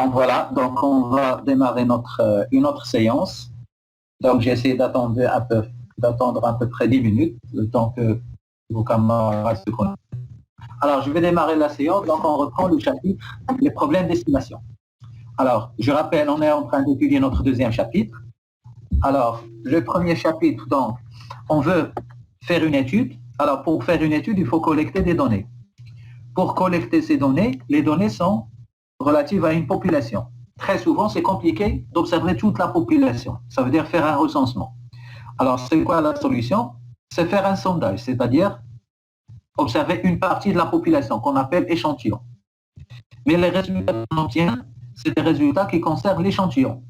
Donc voilà, donc on va démarrer une autre séance. Donc j'ai essayé d'attendre à peu près 10 minutes, le temps que vos camarades se connectent. Alors je vais démarrer la séance, donc on reprend le chapitre, les problèmes d'estimation. Alors je rappelle, on est en train d'étudier notre deuxième chapitre. Alors le premier chapitre, donc on veut faire une étude. Alors pour faire une étude, il faut collecter des données. Pour collecter ces données, les données sont relatives à une population. Très souvent, c'est compliqué d'observer toute la population. Ça veut dire faire un recensement. Alors, c'est quoi la solution? C'est faire un sondage, c'est-à-dire observer une partie de la population qu'on appelle échantillon. Mais les résultats qu'on obtient, c'est des résultats qui concernent l'échantillon.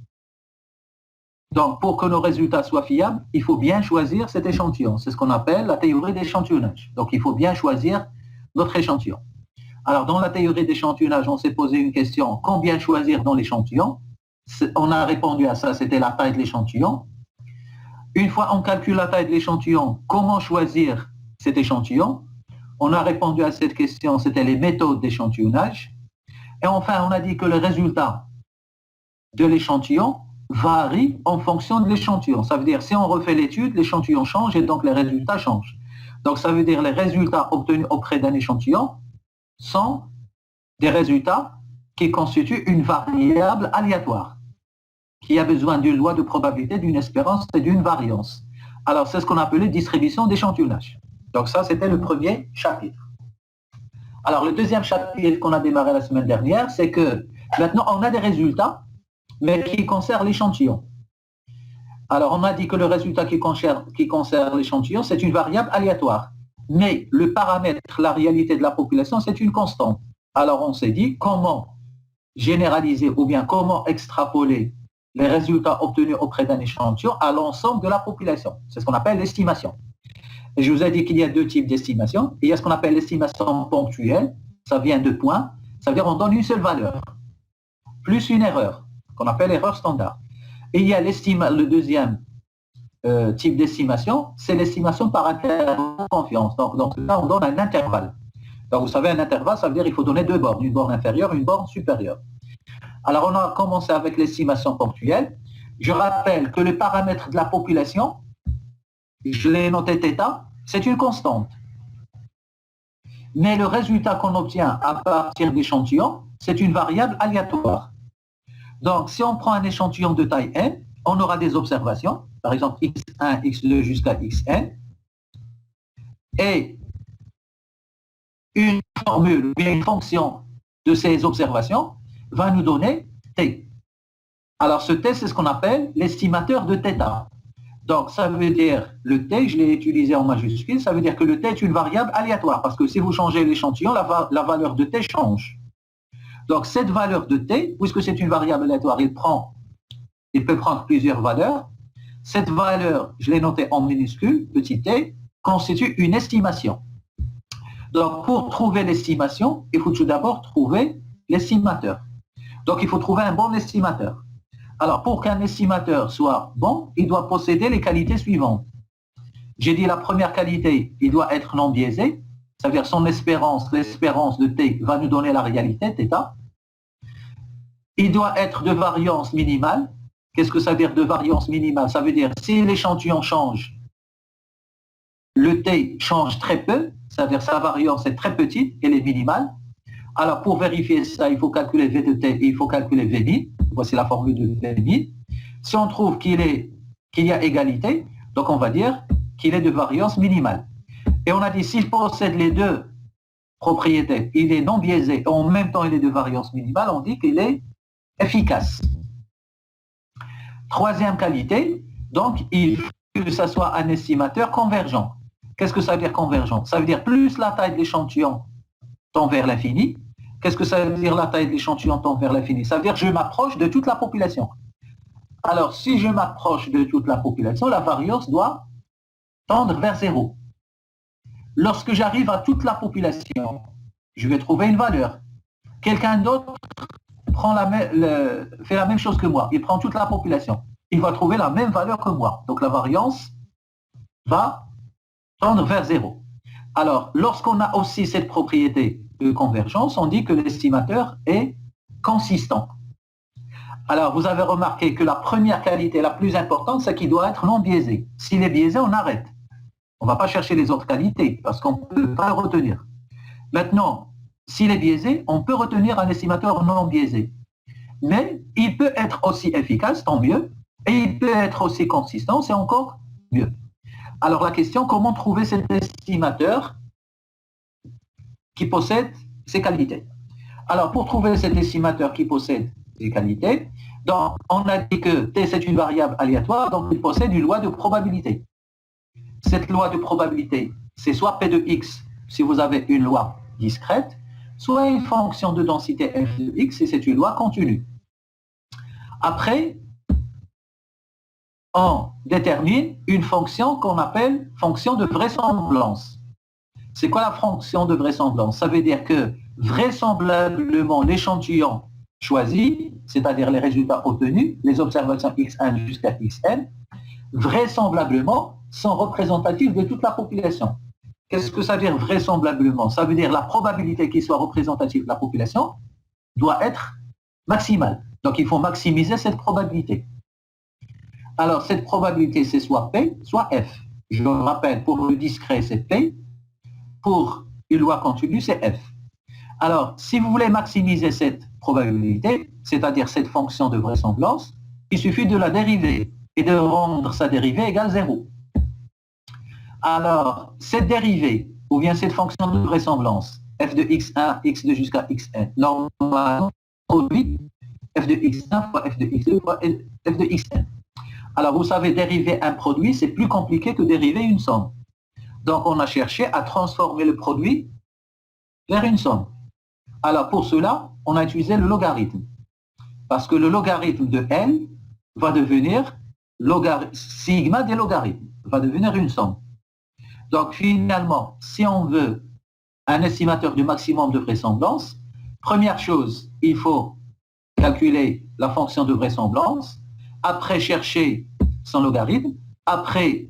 Donc, pour que nos résultats soient fiables, il faut bien choisir cet échantillon. C'est ce qu'on appelle la théorie d'échantillonnage. Donc, il faut bien choisir notre échantillon. Alors, dans la théorie d'échantillonnage, on s'est posé une question, combien choisir dans l'échantillon? On a répondu à ça, c'était la taille de l'échantillon. Une fois on calcule la taille de l'échantillon, comment choisir cet échantillon? On a répondu à cette question, c'était les méthodes d'échantillonnage. Et enfin, on a dit que le résultat de l'échantillon varie en fonction de l'échantillon. Ça veut dire, si on refait l'étude, l'échantillon change et donc les résultats changent. Donc, ça veut dire les résultats obtenus auprès d'un échantillon sont des résultats qui constituent une variable aléatoire, qui a besoin d'une loi de probabilité, d'une espérance et d'une variance. Alors, c'est ce qu'on appelait distribution d'échantillonnage. Donc ça, c'était le premier chapitre. Alors, le deuxième chapitre qu'on a démarré la semaine dernière, c'est que maintenant, on a des résultats, mais qui concernent l'échantillon. Alors, on a dit que le résultat qui concerne l'échantillon, c'est une variable aléatoire. Mais le paramètre, la réalité de la population, c'est une constante. Alors, on s'est dit comment généraliser ou bien comment extrapoler les résultats obtenus auprès d'un échantillon à l'ensemble de la population. C'est ce qu'on appelle l'estimation. Et je vous ai dit qu'il y a deux types d'estimation. Il y a ce qu'on appelle l'estimation ponctuelle, ça vient de points, ça veut dire on donne une seule valeur, plus une erreur, qu'on appelle erreur standard. Et il y a le deuxième type d'estimation, c'est l'estimation par intervalle de confiance. Donc là, on donne un intervalle. Donc vous savez, un intervalle, ça veut dire qu'il faut donner deux bornes, une borne inférieure, une borne supérieure. Alors on a commencé avec l'estimation ponctuelle. Je rappelle que le paramètre de la population, je l'ai noté θ, c'est une constante. Mais le résultat qu'on obtient à partir d'échantillons, c'est une variable aléatoire. Donc si on prend un échantillon de taille n, on aura des observations, par exemple x1, x2 jusqu'à xn, et une formule, ou bien une fonction de ces observations va nous donner t. Alors ce t, c'est ce qu'on appelle l'estimateur de θ. Donc ça veut dire, le t, je l'ai utilisé en majuscule, ça veut dire que le t est une variable aléatoire, parce que si vous changez l'échantillon, la valeur de t change. Donc cette valeur de t, puisque c'est une variable aléatoire, il peut prendre plusieurs valeurs. Cette valeur, je l'ai notée en minuscule, petit t, constitue une estimation. Donc pour trouver l'estimation, il faut tout d'abord trouver l'estimateur. Donc il faut trouver un bon estimateur. Alors pour qu'un estimateur soit bon, il doit posséder les qualités suivantes. J'ai dit la première qualité, il doit être non biaisé, ça veut dire son espérance, l'espérance de t va nous donner la réalité, θ. Il doit être de variance minimale. Qu'est-ce que ça veut dire de variance minimale? Ça veut dire si l'échantillon change, le t change très peu, ça veut dire sa variance est très petite, elle est minimale. Alors pour vérifier ça, il faut calculer V de t et il faut calculer V min. Voici la formule de V min. Si on trouve qu'il y a égalité, donc on va dire qu'il est de variance minimale. Et on a dit s'il possède les deux propriétés, il est non biaisé et en même temps il est de variance minimale, on dit qu'il est efficace. Troisième qualité, donc il faut que ce soit un estimateur convergent. Qu'est-ce que ça veut dire convergent? Ça veut dire plus la taille de l'échantillon tend vers l'infini. Qu'est-ce que ça veut dire la taille de l'échantillon tend vers l'infini? Ça veut dire que je m'approche de toute la population. Alors si je m'approche de toute la population, la variance doit tendre vers 0. Lorsque j'arrive à toute la population, je vais trouver une valeur. Quelqu'un d'autre fait la même chose que moi. Il prend toute la population. Il va trouver la même valeur que moi. Donc la variance va tendre vers 0. Alors, lorsqu'on a aussi cette propriété de convergence, on dit que l'estimateur est consistant. Alors, vous avez remarqué que la première qualité la plus importante, c'est qu'il doit être non biaisé. S'il est biaisé, on arrête. On ne va pas chercher les autres qualités parce qu'on ne peut pas le retenir. Maintenant, s'il est biaisé, on peut retenir un estimateur non biaisé. Mais il peut être aussi efficace, tant mieux, et il peut être aussi consistant, c'est encore mieux. Alors la question, comment trouver cet estimateur qui possède ces qualités? Alors pour trouver cet estimateur qui possède ces qualités, donc, on a dit que T c'est une variable aléatoire, donc il possède une loi de probabilité. Cette loi de probabilité, c'est soit P de X si vous avez une loi discrète, soit une fonction de densité f de X si c'est une loi continue. Après, on détermine une fonction qu'on appelle fonction de vraisemblance. C'est quoi la fonction de vraisemblance? Ça veut dire que vraisemblablement l'échantillon choisi, c'est-à-dire les résultats obtenus, les observations x1 jusqu'à xn, vraisemblablement sont représentatifs de toute la population. Qu'est-ce que ça veut dire vraisemblablement? Ça veut dire la probabilité qu'il soit représentatif de la population doit être maximale. Donc il faut maximiser cette probabilité. Alors cette probabilité c'est soit P, soit F. Je me rappelle, pour le discret c'est P, pour une loi continue c'est F. Alors si vous voulez maximiser cette probabilité, c'est-à-dire cette fonction de vraisemblance, il suffit de la dériver et de rendre sa dérivée égale 0. Alors, cette dérivée, ou bien cette fonction de vraisemblance, f de x1, x2 jusqu'à xn, normalement, produit f de x1 fois f de x2 fois f de xn. Alors, vous savez, dériver un produit, c'est plus compliqué que dériver une somme. Donc, on a cherché à transformer le produit vers une somme. Alors, pour cela, on a utilisé le logarithme. Parce que le logarithme de n va devenir sigma des logarithmes, va devenir une somme. Donc finalement, si on veut un estimateur du maximum de vraisemblance, première chose, il faut calculer la fonction de vraisemblance, après chercher son logarithme, après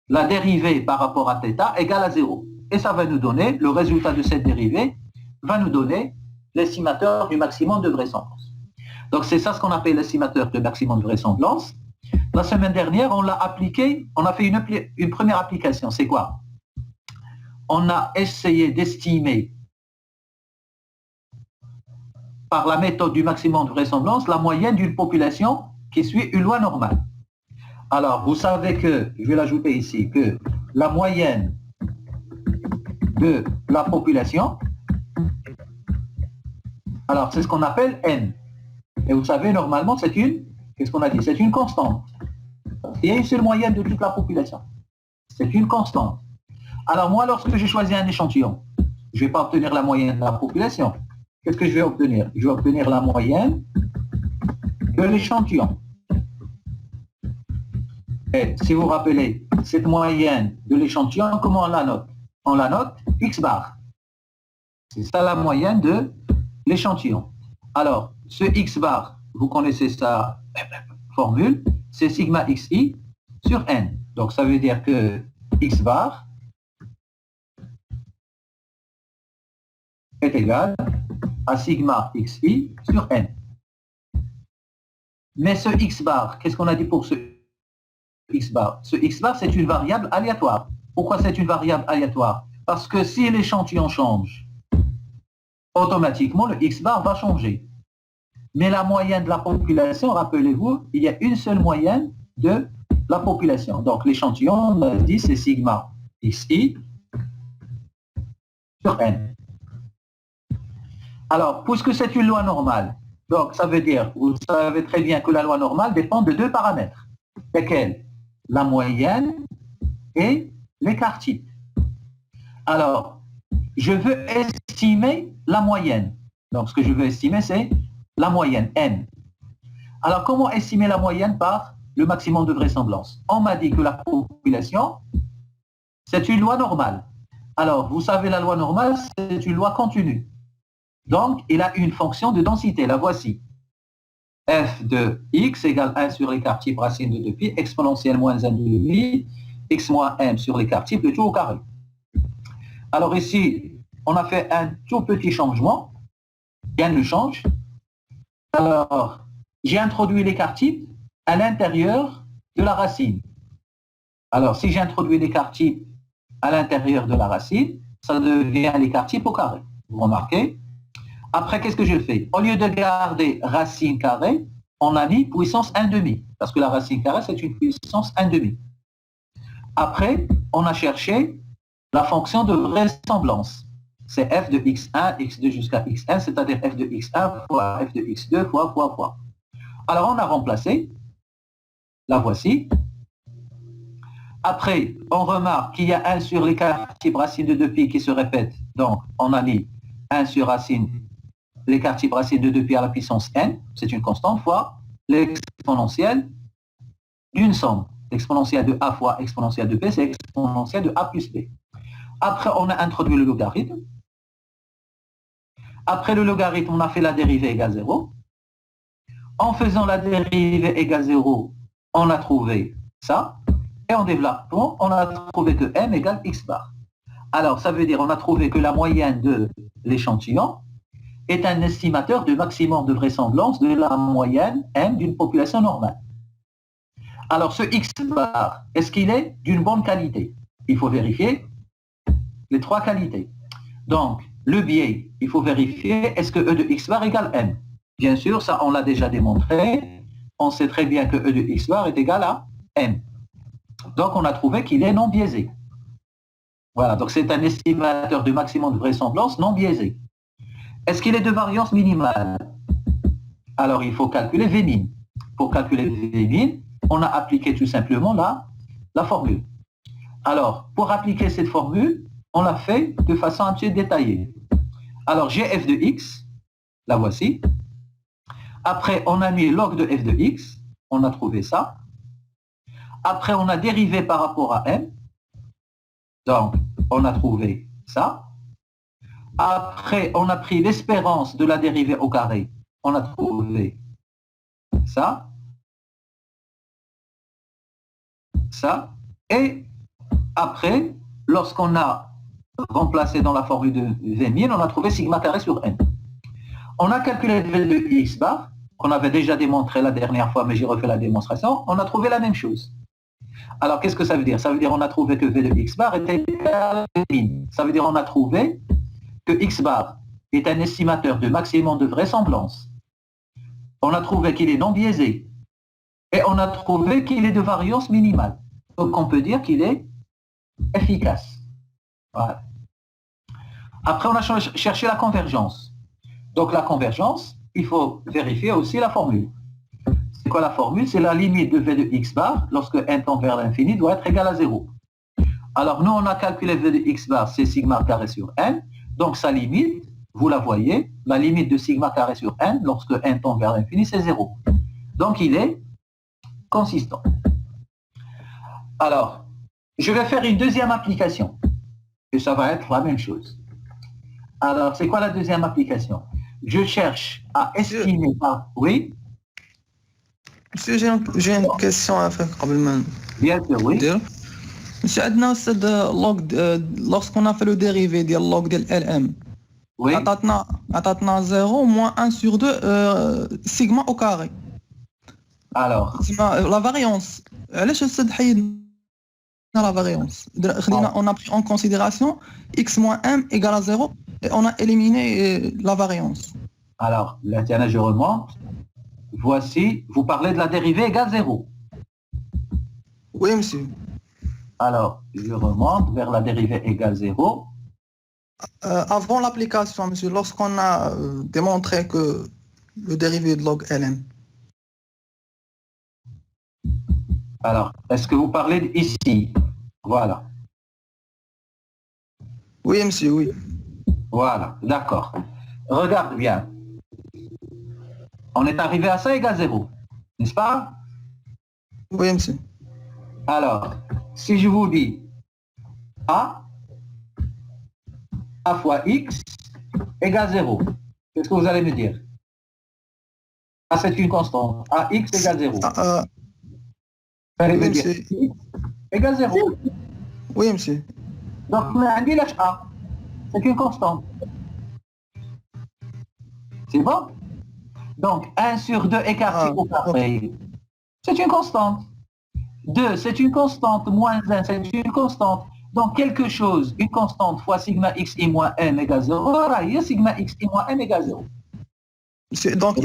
la dérivée par rapport à θ égale à 0. Et ça va nous donner, le résultat de cette dérivée va nous donner l'estimateur du maximum de vraisemblance. Donc c'est ça ce qu'on appelle l'estimateur de maximum de vraisemblance. La semaine dernière, on l'a appliqué, on a fait une première application. C'est quoi? On a essayé d'estimer par la méthode du maximum de vraisemblance la moyenne d'une population qui suit une loi normale. Alors, vous savez que, je vais l'ajouter ici, que la moyenne de la population, alors c'est ce qu'on appelle n. Et vous savez, normalement, c'est une, qu'est-ce qu'on a dit? C'est une constante. Il y a une seule moyenne de toute la population. C'est une constante. Alors moi, lorsque j'ai choisi un échantillon, je ne vais pas obtenir la moyenne de la population. Qu'est-ce que je vais obtenir? Je vais obtenir la moyenne de l'échantillon. Et si vous vous rappelez, cette moyenne de l'échantillon, comment on la note? On la note x bar. C'est ça la moyenne de l'échantillon. Alors, ce x bar, vous connaissez sa formule, c'est sigma xi sur n. Donc ça veut dire que x bar est égal à sigma xi sur n. Mais ce x bar, qu'est-ce qu'on a dit pour ce x bar? Ce x bar, c'est une variable aléatoire. Pourquoi c'est une variable aléatoire? Parce que si l'échantillon change, automatiquement le x bar va changer. Mais la moyenne de la population, rappelez-vous, il y a une seule moyenne de la population. Donc l'échantillon, on a dit, c'est sigma xi sur n. Alors, puisque c'est une loi normale, donc ça veut dire, vous savez très bien que la loi normale dépend de deux paramètres. Lesquels? La moyenne et l'écart type. Alors, je veux estimer la moyenne. Donc, ce que je veux estimer, c'est la moyenne, n. Alors, comment estimer la moyenne par le maximum de vraisemblance? On m'a dit que la population, c'est une loi normale. Alors, vous savez, la loi normale, c'est une loi continue. Donc, il a une fonction de densité, la voici. F de x égale 1 sur l'écart type racine de 2pi, exponentielle moins 1 de demi, x moins m sur l'écart type de tout au carré. Alors ici, on a fait un tout petit changement. Rien ne change. Alors, j'ai introduit l'écart type à l'intérieur de la racine. Alors, si j'introduis l'écart type à l'intérieur de la racine, ça devient l'écart type au carré. Vous remarquez? Après, qu'est-ce que je fais? Au lieu de garder racine carrée, on a mis puissance 1,5, parce que la racine carrée, c'est une puissance 1,5. Après, on a cherché la fonction de vraisemblance. C'est f de x1, x2 jusqu'à xn, c'est-à-dire f de x1 fois f de x2 fois. Alors, on a remplacé. La voici. Après, on remarque qu'il y a 1 sur l'écart type racine de 2pi qui se répète. Donc, on a mis 1 sur l'écart type racine de 2pi à la puissance n, c'est une constante, fois l'exponentielle d'une somme. L'exponentielle de a fois exponentielle de b, c'est exponentielle de a plus b. Après, on a introduit le logarithme. Après le logarithme, on a fait la dérivée égale 0. En faisant la dérivée égale 0, on a trouvé ça. Et en développant, on a trouvé que m égale x bar. Alors, ça veut dire on a trouvé que la moyenne de l'échantillon est un estimateur du maximum de vraisemblance de la moyenne m d'une population normale. Alors, ce x bar, est-ce qu'il est d'une bonne qualité? Il faut vérifier les 3 qualités. Donc, le biais, il faut vérifier est-ce que e de x bar égale m. Bien sûr, ça, on l'a déjà démontré. On sait très bien que e de x bar est égal à m. Donc, on a trouvé qu'il est non biaisé. Voilà, donc c'est un estimateur du maximum de vraisemblance non biaisé. Est-ce qu'il est de variance minimale? Alors, il faut calculer Vmin. Pour calculer Vmin, on a appliqué tout simplement la formule. Alors, pour appliquer cette formule, on l'a fait de façon un petit peu détaillée. Alors, j'ai f de x, la voici. Après, on a mis log de f de x, on a trouvé ça. Après, on a dérivé par rapport à m. Donc, on a trouvé ça. Après, on a pris l'espérance de la dérivée au carré. On a trouvé ça. Ça. Et après, lorsqu'on a remplacé dans la formule de Vmin, on a trouvé sigma carré sur n. On a calculé v de x bar, qu'on avait déjà démontré la dernière fois, mais j'ai refait la démonstration. On a trouvé la même chose. Alors, qu'est-ce que ça veut dire? Ça veut dire qu'on a trouvé que V de x bar était égal à Vmin. Ça veut dire qu'on a trouvé que x bar est un estimateur de maximum de vraisemblance. On a trouvé qu'il est non biaisé. Et on a trouvé qu'il est de variance minimale. Donc, on peut dire qu'il est efficace. Voilà. Après, on a cherché la convergence. Donc, la convergence, il faut vérifier aussi la formule. C'est quoi la formule? C'est la limite de V de x bar lorsque n tend vers l'infini doit être égal à 0. Alors, nous, on a calculé V de x bar, c'est sigma carré sur n. Donc, sa limite, vous la voyez, la limite de sigma carré sur n lorsque n tend vers l'infini, c'est 0. Donc, il est consistant. Alors, je vais faire une deuxième application. Et ça va être la même chose. Alors, c'est quoi la deuxième application? Je cherche à estimer par... Oui? Monsieur, j'ai une question à faire probablement. Bien sûr, oui. Monsieur Adnan, c'est lorsqu'on a fait le dérivé de log de LM, Oui. عطاتنا 0 moins 1 sur 2 sigma au carré. Alors, la variance. علاش السد حيدنا la variance? On a pris en considération x moins m égale à 0 et on a éliminé la variance. Alors, là, je remonte. Voici, vous parlez de la dérivée égale 0. Oui, monsieur. Alors, je remonte vers la dérivée égale 0. Avant l'application, monsieur, lorsqu'on a démontré que le dérivé de log ln. Alors, est-ce que vous parlez ici? Voilà. Oui, monsieur, oui. Voilà, d'accord. Regarde bien. On est arrivé à ça égale 0, n'est-ce pas? Oui, monsieur. Alors, si je vous dis A fois X égale 0, qu'est-ce que vous allez me dire? A, c'est une constante. AX égale 0. Vous allez me dire X égale 0. Oui, monsieur. Donc, on dit l'H A. C'est une constante. C'est bon? Donc, 1 sur 2 écarté au carré, c'est une constante. 2, c'est une constante, moins 1, c'est une constante. Donc, quelque chose, une constante fois sigma x i moins n égale 0, il y a sigma x i moins n égale 0. Donc,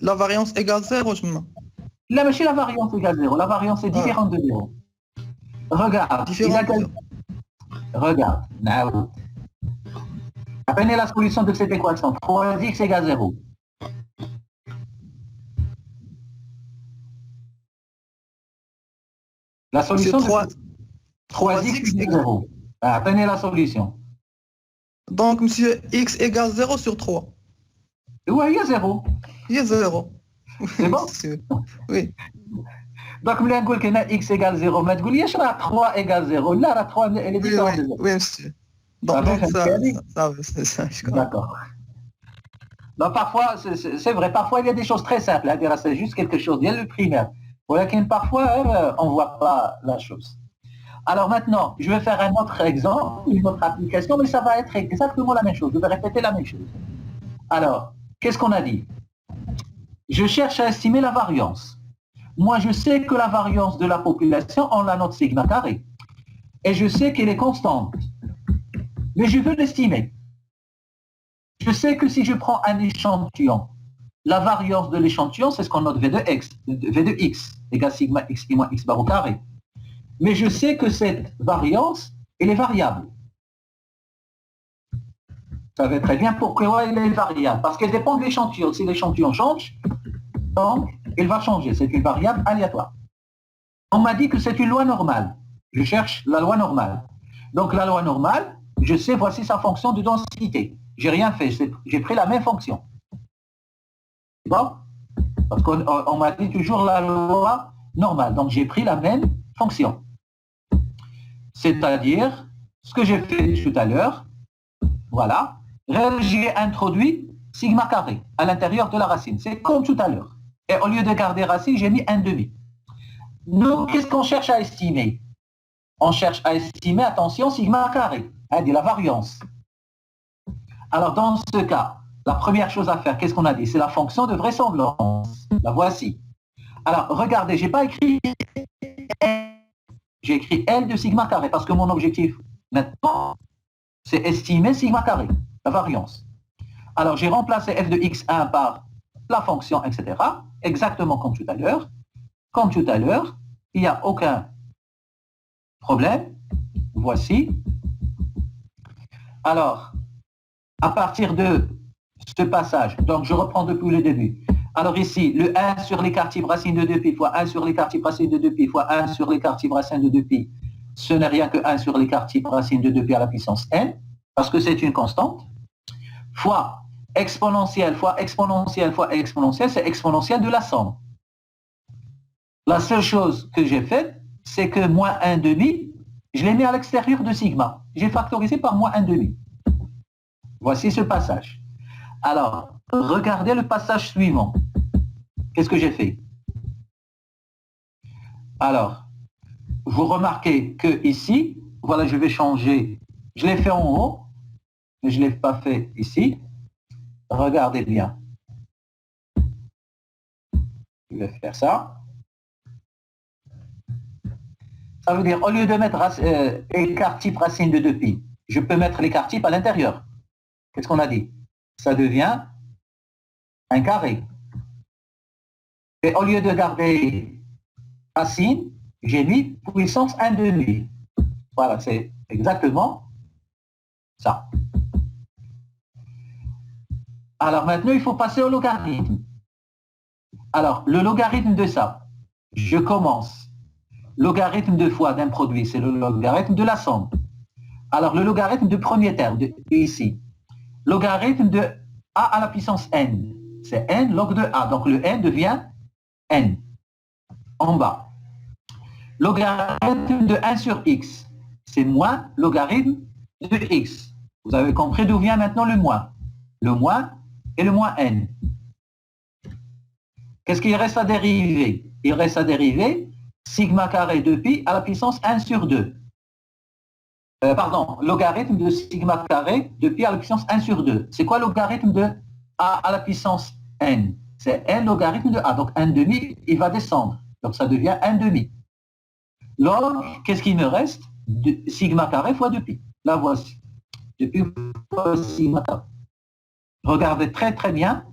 la variance égale 0, je me... Là, mais la variance égale 0. La variance est différente de 0. Regarde. Regarde. Apprenez la solution de cette équation. 3x égale 0. La solution de 3x égale 0. Apprenez la solution. Donc, monsieur, x égale 0 sur 3. Oui, il y a 0. Il y a 0. C'est bon? Oui. Donc, je vais dire que x égale 0. Mais je vais dire que 3 égale 0. Là, la 3, elle est différente de 0. Oui, monsieur. Donc, ça, je comprends. D'accord. Donc, parfois, c'est vrai, parfois, il y a des choses très simples. C'est juste quelque chose. Il y a le primaire. Parfois, on ne voit pas la chose. Alors maintenant, je vais faire un autre exemple, une autre application, mais ça va être exactement la même chose. Je vais répéter la même chose. Alors, qu'est-ce qu'on a dit? Je cherche à estimer la variance. Moi, je sais que la variance de la population, on la note sigma carré. Et je sais qu'elle est constante. Mais je veux l'estimer. Je sais que si je prends un échantillon, la variance de l'échantillon, c'est ce qu'on note V de x égale sigma x i moins x bar au carré. Mais je sais que cette variance, elle est variable. Vous savez très bien pourquoi elle est variable. Parce qu'elle dépend de l'échantillon. Si l'échantillon change, donc, elle va changer. C'est une variable aléatoire. On m'a dit que c'est une loi normale. Je cherche la loi normale. Donc, la loi normale, je sais, voici sa fonction de densité. J'ai rien fait. J'ai pris la même fonction. Bon? Parce qu'on m'a dit toujours la loi normale. Donc, j'ai pris la même fonction. C'est-à-dire, ce que j'ai fait tout à l'heure, voilà, j'ai introduit sigma carré à l'intérieur de la racine. C'est comme tout à l'heure. Et au lieu de garder racine, j'ai mis 1/2. Nous, qu'est-ce qu'on cherche à estimer? On cherche à estimer, attention, sigma carré, de la variance. Alors, dans ce cas, la première chose à faire, qu'est-ce qu'on a dit? C'est la fonction de vraisemblance. La voici. Alors, regardez, je n'ai pas écrit L. J'ai écrit L de sigma carré parce que mon objectif maintenant, c'est estimer sigma carré, la variance. Alors, j'ai remplacé f de x1 par la fonction, etc. Exactement comme tout à l'heure. Comme tout à l'heure, il n'y a aucun problème. Voici. Alors, à partir de ce passage, donc je reprends depuis le début. Alors ici, le 1 sur l'écart type racine de 2pi fois 1 sur l'écart type racine de 2pi fois 1 sur l'écart type racine de 2pi, ce n'est rien que 1 sur l'écart type racine de 2pi à la puissance n, parce que c'est une constante, fois exponentielle, fois exponentielle, fois exponentielle, c'est exponentielle de la somme. La seule chose que j'ai faite, c'est que moins 1/2, je l'ai mis à l'extérieur de sigma. J'ai factorisé par moins 1/2. Voici ce passage. Alors, regardez le passage suivant. Qu'est-ce que j'ai fait? Alors, vous remarquez que ici, voilà, je vais changer. Je l'ai fait en haut, mais je ne l'ai pas fait ici. Regardez bien. Je vais faire ça. Ça veut dire, au lieu de mettre écart type racine de 2pi, je peux mettre l'écart type à l'intérieur. Qu'est-ce qu'on a dit? Ça devient un carré. Et au lieu de garder racine, j'ai mis puissance 1/2. Voilà, c'est exactement ça. Alors maintenant, il faut passer au logarithme. Alors, le logarithme de ça, je commence. Logarithme de fois d'un produit, c'est le logarithme de la somme. Alors, le logarithme du premier terme, ici. Logarithme de a à la puissance n. C'est n log de a. Donc, le n devient n. En bas. Logarithme de 1 sur x. C'est moins logarithme de x. Vous avez compris d'où vient maintenant le moins. Le moins et le moins n. Qu'est-ce qu'il reste à dériver? Il reste à dériver sigma carré de pi à la puissance 1 sur 2. Logarithme de sigma carré de pi à la puissance 1 sur 2. C'est quoi logarithme de a à la puissance n? c'est 1 logarithme de A. Donc 1 demi, il va descendre. Donc ça devient 1 demi. Log, qu'est-ce qu'il me reste? Sigma carré fois 2pi. La voici. 2pi fois sigma carré. Regardez très très bien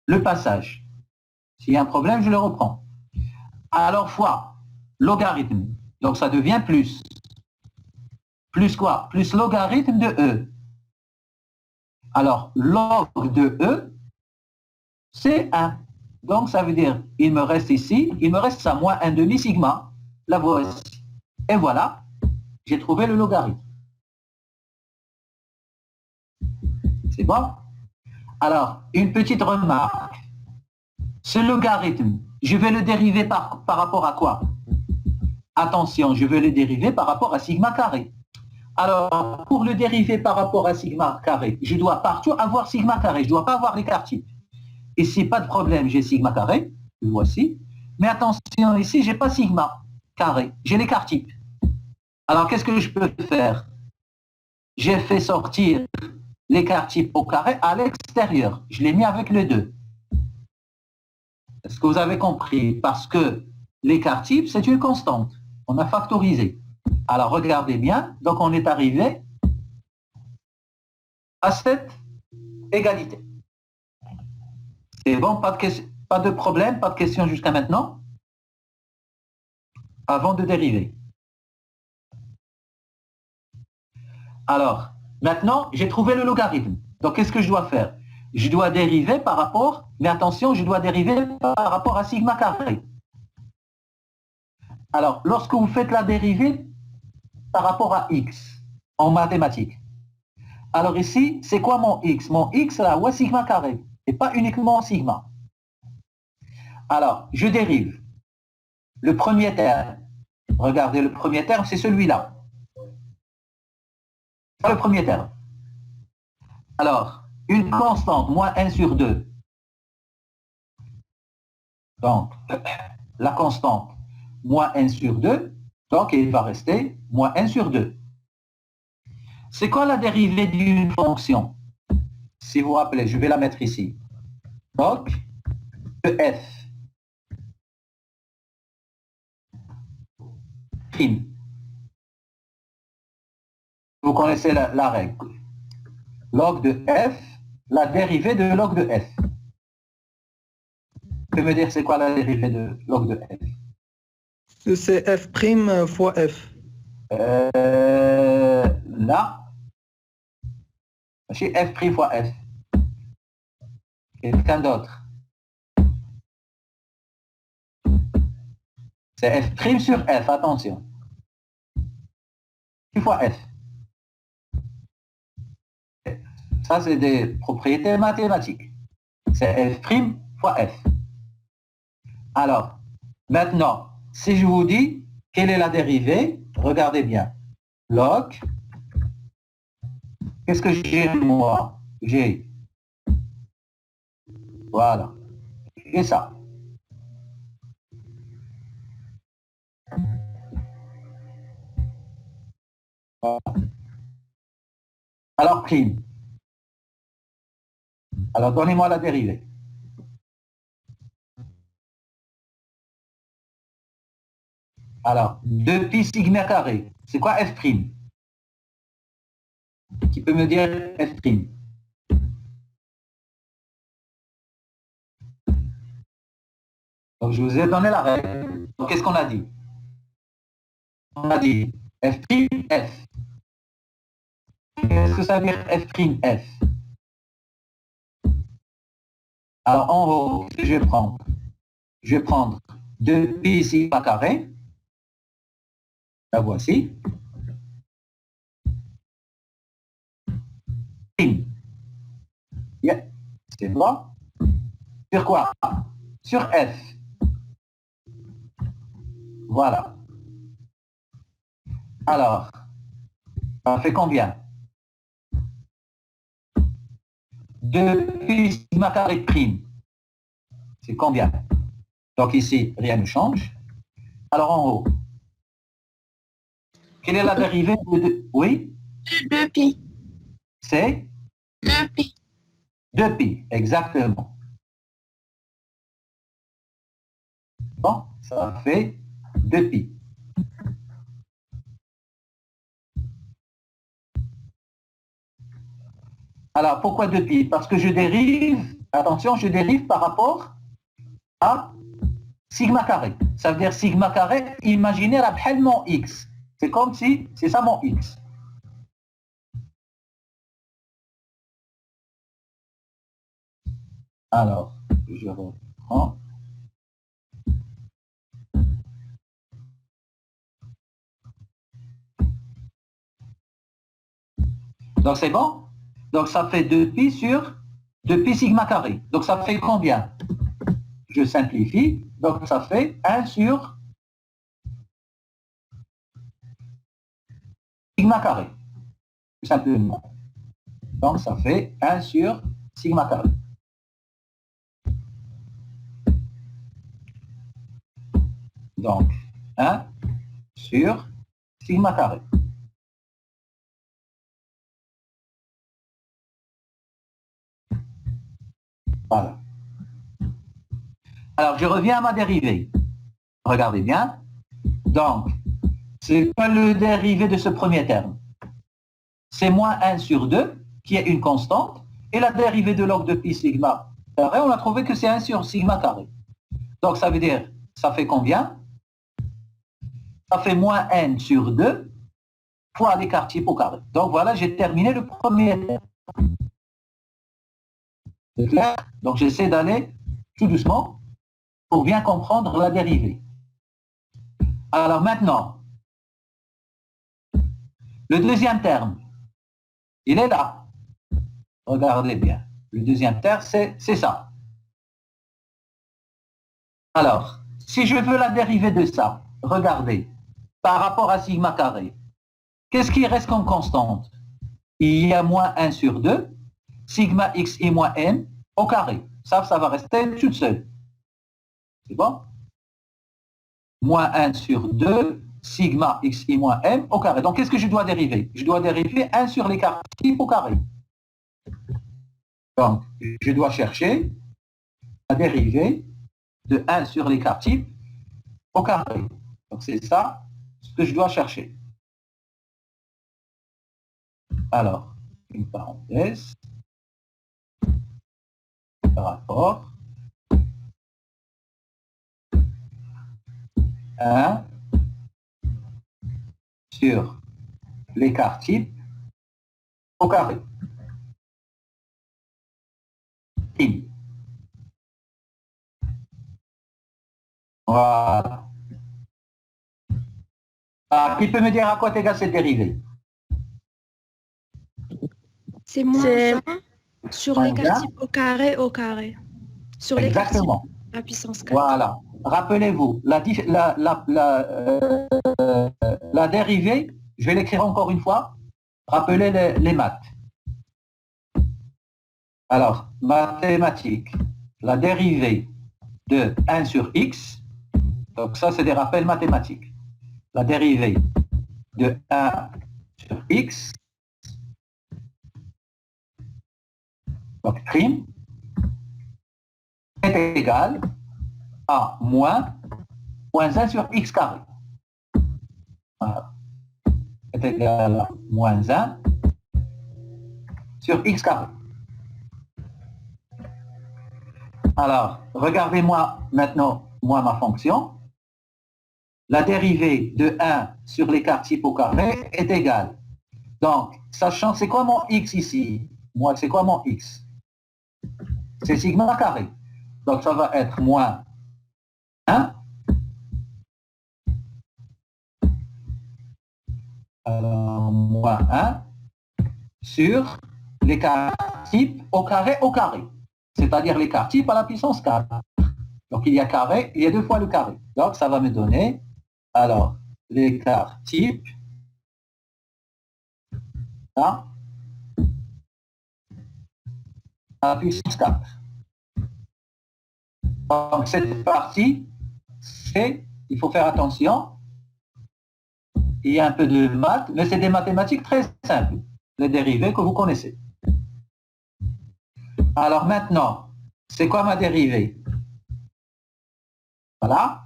le passage. S'il y a un problème, je le reprends. Alors fois logarithme. Donc ça devient plus. Plus quoi? Plus logarithme de E. Alors, log de E, c'est 1. Donc ça veut dire, il me reste ici, il me reste ça, moins 1 demi sigma. La voici. Et voilà, j'ai trouvé le logarithme. C'est bon? Alors, une petite remarque. Ce logarithme, je vais le dériver par rapport à quoi? Attention, je vais le dériver par rapport à sigma carré. Alors, pour le dériver par rapport à sigma carré, je dois partout avoir sigma carré. Je ne dois pas avoir l'écart type. Ici, pas de problème, j'ai sigma carré. Le voici. Mais attention, ici, je n'ai pas sigma carré. J'ai l'écart type. Alors, qu'est-ce que je peux faire? J'ai fait sortir l'écart type au carré à l'extérieur. Je l'ai mis avec le 2. Est-ce que vous avez compris? Parce que l'écart type, c'est une constante. On a factorisé. Alors, regardez bien. Donc, on est arrivé à cette égalité. C'est bon, pas de problème, pas de question jusqu'à maintenant? Avant de dériver. Alors, maintenant, j'ai trouvé le logarithme. Donc, qu'est-ce que je dois faire? Je dois dériver par rapport, mais attention, je dois dériver par rapport à sigma carré. Alors, lorsque vous faites la dérivée par rapport à x en mathématiques, alors ici, c'est quoi mon x? Mon x, là, ouais, sigma carré, et pas uniquement sigma. Alors, je dérive. Le premier terme, regardez, le premier terme, c'est celui-là. C'est le premier terme. Alors, une constante, moins 1 sur 2. Donc, la constante, moins 1 sur 2, donc il va rester moins 1 sur 2. C'est quoi la dérivée d'une fonction? Si vous vous rappelez, je vais la mettre ici. Donc, f prime. Vous connaissez la règle. Log de f, la dérivée de log de f. Vous pouvez me dire c'est quoi la dérivée de log de f? C'est f' fois f. Là, c'est f' fois f. Quelqu'un d'autre? C'est f' sur f, attention. Fois f. Ça, c'est des propriétés mathématiques. C'est f' fois f. Alors, maintenant, si je vous dis quelle est la dérivée, regardez bien. Log, qu'est-ce que j'ai moi? J'ai, voilà, et ça. Voilà. Alors, prime. Alors, donnez-moi la dérivée. Alors, 2pi sigma carré. C'est quoi f'? Qui peut me dire f'? Donc, je vous ai donné la règle. Donc, qu'est-ce qu'on a dit? On a dit f', f. Qu'est-ce que ça veut dire f', f? Alors, en haut, je vais prendre 2pi sigma carré. La voici. Yeah. C'est bon. Sur quoi? Sur f. Voilà. Alors, ça fait combien? 2pi sigma carré prime. C'est combien? Donc ici, rien ne change. Alors en haut, quelle est la dérivée de... Oui? 2pi. C'est 2pi. 2pi, exactement. Bon, ça fait 2pi. Alors, pourquoi 2pi? Parce que je dérive, attention, je dérive par rapport à sigma carré. Ça veut dire sigma carré, imaginez la bhel mon x. C'est comme si, c'est ça mon x. Alors, je reprends. Donc c'est bon? Donc ça fait 2pi sur 2pi sigma carré. Donc ça fait combien? Je simplifie. Donc ça fait 1 sur sigma carré. Tout simplement. Donc ça fait 1 sur sigma carré. Donc 1 sur sigma carré. Voilà. Alors je reviens à ma dérivée. Regardez bien. Donc, c'est quoi le dérivé de ce premier terme? C'est moins 1 sur 2, qui est une constante, et la dérivée de log de pi sigma carré, on a trouvé que c'est 1 sur sigma carré. Donc ça veut dire, ça fait combien? Ça fait moins n sur 2 fois l'écart type au carré. Donc voilà, j'ai terminé le premier terme. C'est clair? Donc j'essaie d'aller tout doucement pour bien comprendre la dérivée. Alors maintenant, le deuxième terme, il est là. Regardez bien. Le deuxième terme, c'est ça. Alors, si je veux la dérivée de ça, regardez, par rapport à sigma carré, qu'est-ce qui reste comme constante? Il y a moins 1 sur 2, sigma x et moins n au carré. Ça va rester toute seule. C'est bon? Moins 1 sur 2, sigma x et moins m au carré. Donc, qu'est-ce que je dois dériver? Je dois dériver 1 sur l'écart type au carré. Donc, je dois chercher la dérivée de 1 sur l'écart type au carré. Donc, c'est ça ce que je dois chercher. Alors, une parenthèse, rapport 1 sur l'écart type au carré. Voilà. Ah, qui peut me dire à quoi est égal cette dérivée? C'est moins 1 sur l'écart type au carré. Sur l'écart type Exactement. à puissance 4. Voilà. Rappelez-vous, la dérivée, je vais l'écrire encore une fois. Rappelez les maths. Alors, mathématiques, la dérivée de 1 sur x, donc ça c'est des rappels mathématiques. La dérivée de 1 sur x, donc prime, est égal à moins 1 sur x carré. Voilà. Est égal à moins 1 sur x carré. Alors, regardez-moi maintenant, ma fonction. La dérivée de 1 sur l'écart type au carré est égale. Donc, sachant, c'est quoi mon x ici? Moi, c'est quoi mon x? C'est sigma carré. Donc, ça va être moins 1. Alors, moins 1 sur l'écart type au carré. C'est-à-dire l'écart type à la puissance 4. Donc, il y a carré, il y a 2 fois le carré. Donc, ça va me donner, alors, l'écart type, là, à la puissance 4. Donc, cette partie, il faut faire attention, il y a un peu de maths, mais c'est des mathématiques très simples, les dérivées que vous connaissez. Alors maintenant, c'est quoi ma dérivée? Voilà,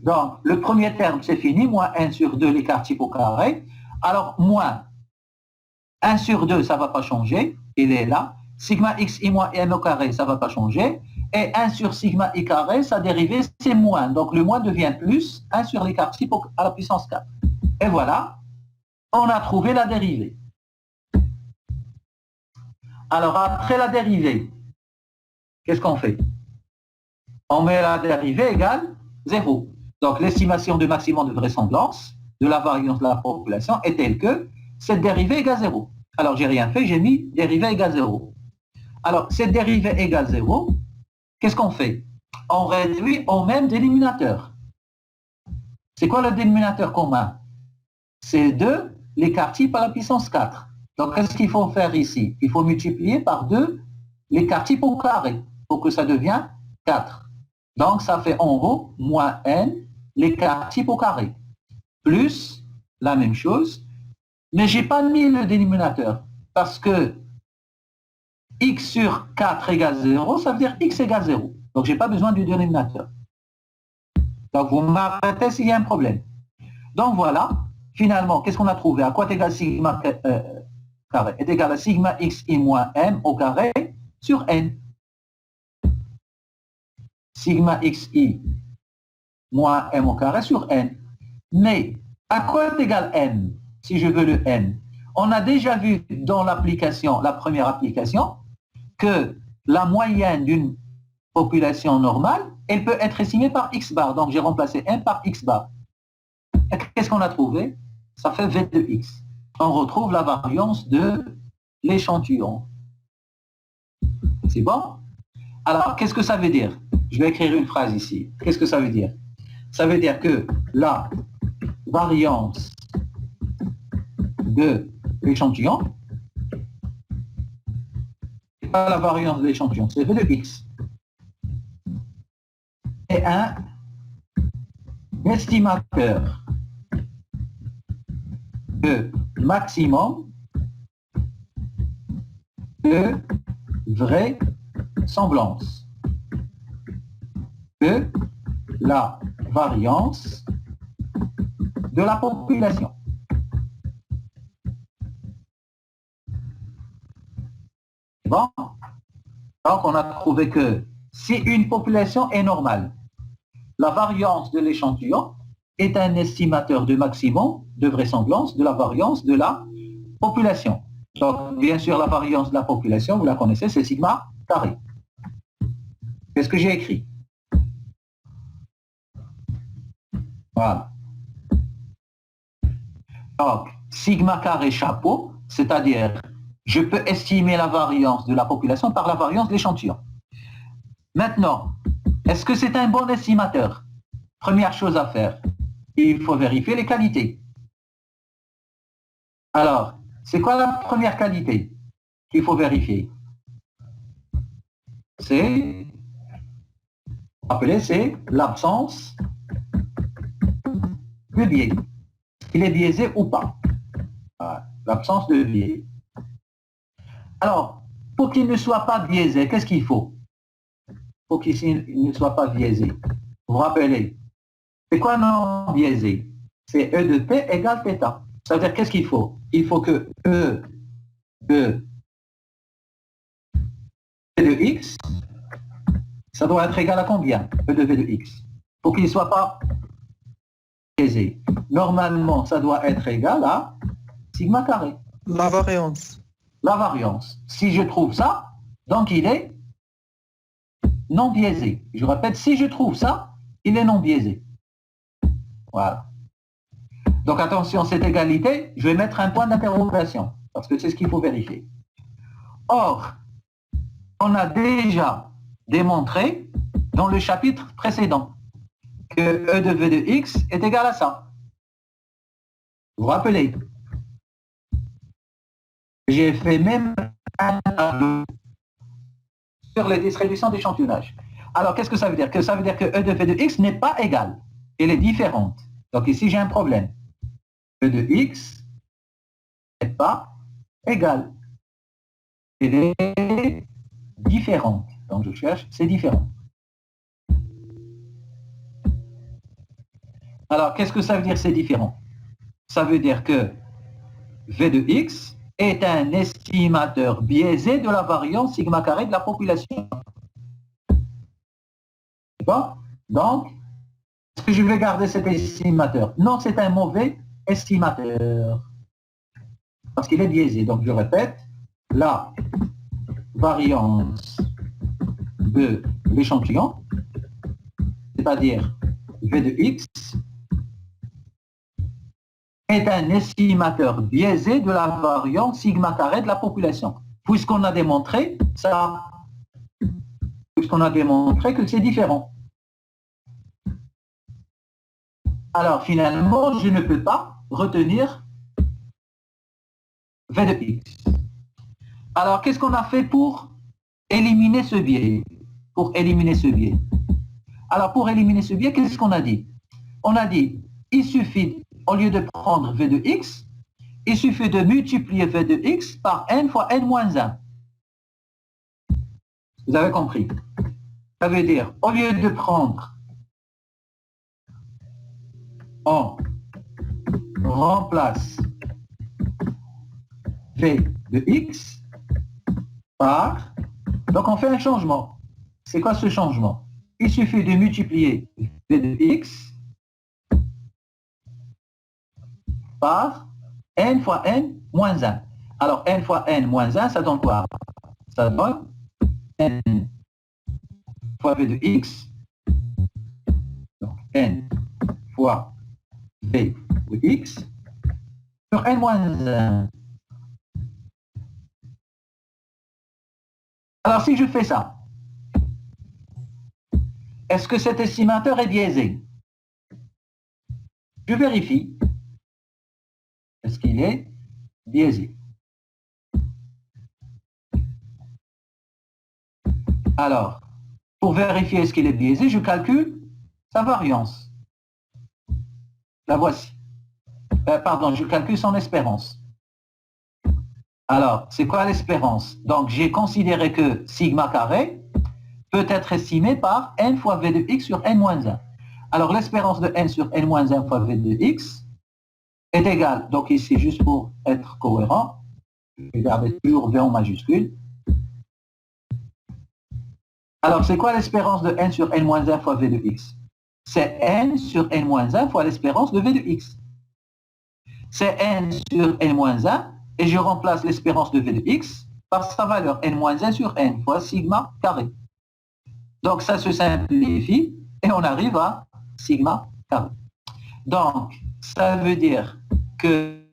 Donc, le premier terme, c'est fini, moins 1 sur 2, l'écart type au carré. Alors, moins 1 sur 2, ça ne va pas changer, il est là. Sigma xi moins m au carré, ça ne va pas changer. Et 1 sur sigma i carré, sa dérivée, c'est moins. Donc, le moins devient plus 1 sur l'écart type à la puissance 4. Et voilà, on a trouvé la dérivée. Alors, après la dérivée, qu'est-ce qu'on fait? On met la dérivée égale 0. Donc, l'estimation du maximum de vraisemblance de la variance de la population est telle que cette dérivée égale 0. Alors, j'ai rien fait, j'ai mis dérivée égale 0. Alors, cette dérivée égale 0, qu'est-ce qu'on fait? On réduit au même dénominateur. C'est quoi le dénominateur commun? C'est 2, l'écart type à la puissance 4. Donc, qu'est-ce qu'il faut faire ici? Il faut multiplier par 2 l'écart type au carré pour que ça devienne 4. Donc, ça fait en haut moins n l'écart type au carré. Plus la même chose. Mais je n'ai pas mis le dénominateur parce que x sur 4 égale 0, ça veut dire x égale 0. Donc, je n'ai pas besoin du dénominateur. Donc, vous m'arrêtez s'il y a un problème. Donc, voilà. Finalement, qu'est-ce qu'on a trouvé? À quoi est égal sigma carré? Est égal à sigma xi moins m au carré sur n. Sigma xi moins m au carré sur n. Mais, à quoi est égal n? Si je veux le n. On a déjà vu dans l'application, la première application, que la moyenne d'une population normale, elle peut être estimée par x bar. Donc, j'ai remplacé n par x bar. Qu'est-ce qu'on a trouvé? Ça fait v de x. On retrouve la variance de l'échantillon. C'est bon? Alors, qu'est-ce que ça veut dire? Je vais écrire une phrase ici. Qu'est-ce que ça veut dire? Ça veut dire que la variance de l'échantillon, c'est pas la variance de l'échantillon, c'est v de x. Et un estimateur de maximum de vraisemblance de la variance de la population. C'est bon? Donc, on a trouvé que si une population est normale, la variance de l'échantillon est un estimateur de maximum de vraisemblance de la variance de la population. Donc, bien sûr, la variance de la population, vous la connaissez, c'est sigma carré. Qu'est-ce que j'ai écrit? Voilà. Donc, sigma carré chapeau, c'est-à-dire, je peux estimer la variance de la population par la variance de l'échantillon. Maintenant, est-ce que c'est un bon estimateur? Première chose à faire, il faut vérifier les qualités. Alors, c'est quoi la première qualité qu'il faut vérifier? C'est, appelez, c'est l'absence de biais. Il est biaisé ou pas? Voilà, l'absence de biais. Alors, pour qu'il ne soit pas biaisé, qu'est-ce qu'il faut? Pour qu'il ne soit pas biaisé. Vous vous rappelez, c'est quoi non biaisé? C'est E de P égale θ. Ça veut dire qu'est-ce qu'il faut? Il faut que E de V de X, ça doit être égal à combien? E de V de X. Pour qu'il ne soit pas biaisé. Normalement, ça doit être égal à sigma carré. La variance. La variance. Si je trouve ça, donc il est non biaisé. Je répète, si je trouve ça, il est non biaisé. Voilà. Donc attention, cette égalité, je vais mettre un point d'interrogation, parce que c'est ce qu'il faut vérifier. Or, on a déjà démontré dans le chapitre précédent que E de V de X est égal à ça. Vous vous rappelez? J'ai fait même un tableau sur les distributions d'échantillonnage. Alors, qu'est-ce que ça veut dire? Que ça veut dire que E de V de X n'est pas égal. Elle est différente. Donc ici, j'ai un problème. E de X n'est pas égal. Elle est différente. Donc je cherche, c'est différent. Alors, qu'est-ce que ça veut dire, c'est différent? Ça veut dire que V de X est un estimateur biaisé de la variance sigma carré de la population. D'accord? Donc, est-ce que je vais garder cet estimateur? Non, c'est un mauvais estimateur. Parce qu'il est biaisé. Donc, je répète, la variance de l'échantillon, c'est-à-dire V de X, est un estimateur biaisé de la variance sigma carré de la population. Puisqu'on a démontré ça, puisqu'on a démontré que c'est différent. Alors finalement, je ne peux pas retenir V de X. Alors qu'est-ce qu'on a fait pour éliminer ce biais? Pour éliminer ce biais. Alors pour éliminer ce biais, qu'est-ce qu'on a dit? On a dit, il suffit, au lieu de prendre V de X, il suffit de multiplier V de X par N fois N moins 1. Vous avez compris? Ça veut dire, au lieu de prendre, on remplace V de X par... Donc on fait un changement. C'est quoi ce changement? Il suffit de multiplier V de X par N fois N moins 1. Alors N fois N moins 1, ça donne quoi? Ça donne N fois V de X. Donc N fois V de X sur N moins 1. Alors si je fais ça, est-ce que cet estimateur est biaisé? Je vérifie. Est-ce qu'il est biaisé? Alors, pour vérifier est-ce qu'il est biaisé, je calcule sa variance. La voici. Pardon, je calcule son espérance. Alors, c'est quoi l'espérance? Donc, j'ai considéré que sigma carré peut être estimé par n fois v de x sur n moins 1. Alors, l'espérance de n sur n moins 1 fois v de x est égale, donc ici, juste pour être cohérent, je vais garder toujours v en majuscule. Alors, c'est quoi l'espérance de n sur n moins 1 fois v de x? C'est n sur n moins 1 fois l'espérance de v de x. C'est n sur n moins 1, et je remplace l'espérance de v de x par sa valeur n moins 1 sur n fois sigma carré. Donc, ça se simplifie, et on arrive à sigma carré. Donc, ça veut dire que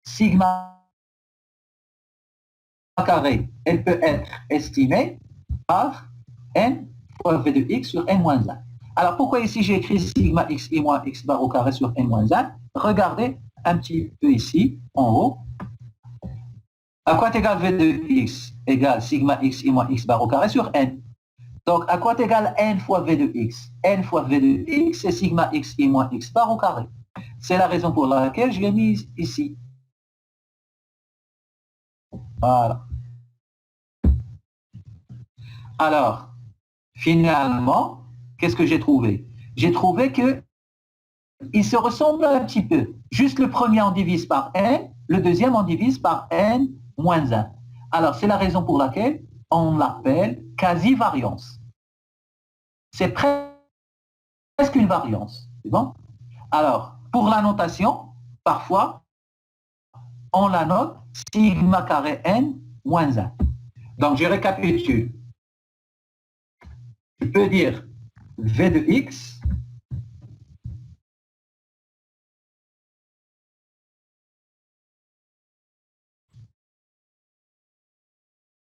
sigma carré, elle peut être estimée par n fois v de x sur n moins 1. Alors, pourquoi ici j'ai écrit sigma x i moins x bar au carré sur n moins 1? Regardez un petit peu ici, en haut. À quoi est égal v de x? Égale sigma x i moins x bar au carré sur n. Donc, à quoi est égal n fois v de x? N fois v de x, c'est sigma x i moins x bar au carré. C'est la raison pour laquelle je l'ai mis ici. Voilà. Alors, finalement, qu'est-ce que j'ai trouvé? J'ai trouvé que ils se ressemblent un petit peu. Juste le premier, on divise par n, le deuxième, on divise par n moins 1. Alors, c'est la raison pour laquelle on l'appelle quasi-variance. C'est presque une variance. C'est bon? Alors, pour la notation, parfois, on la note sigma carré n moins 1. Donc, je récapitule. Je peux dire v de x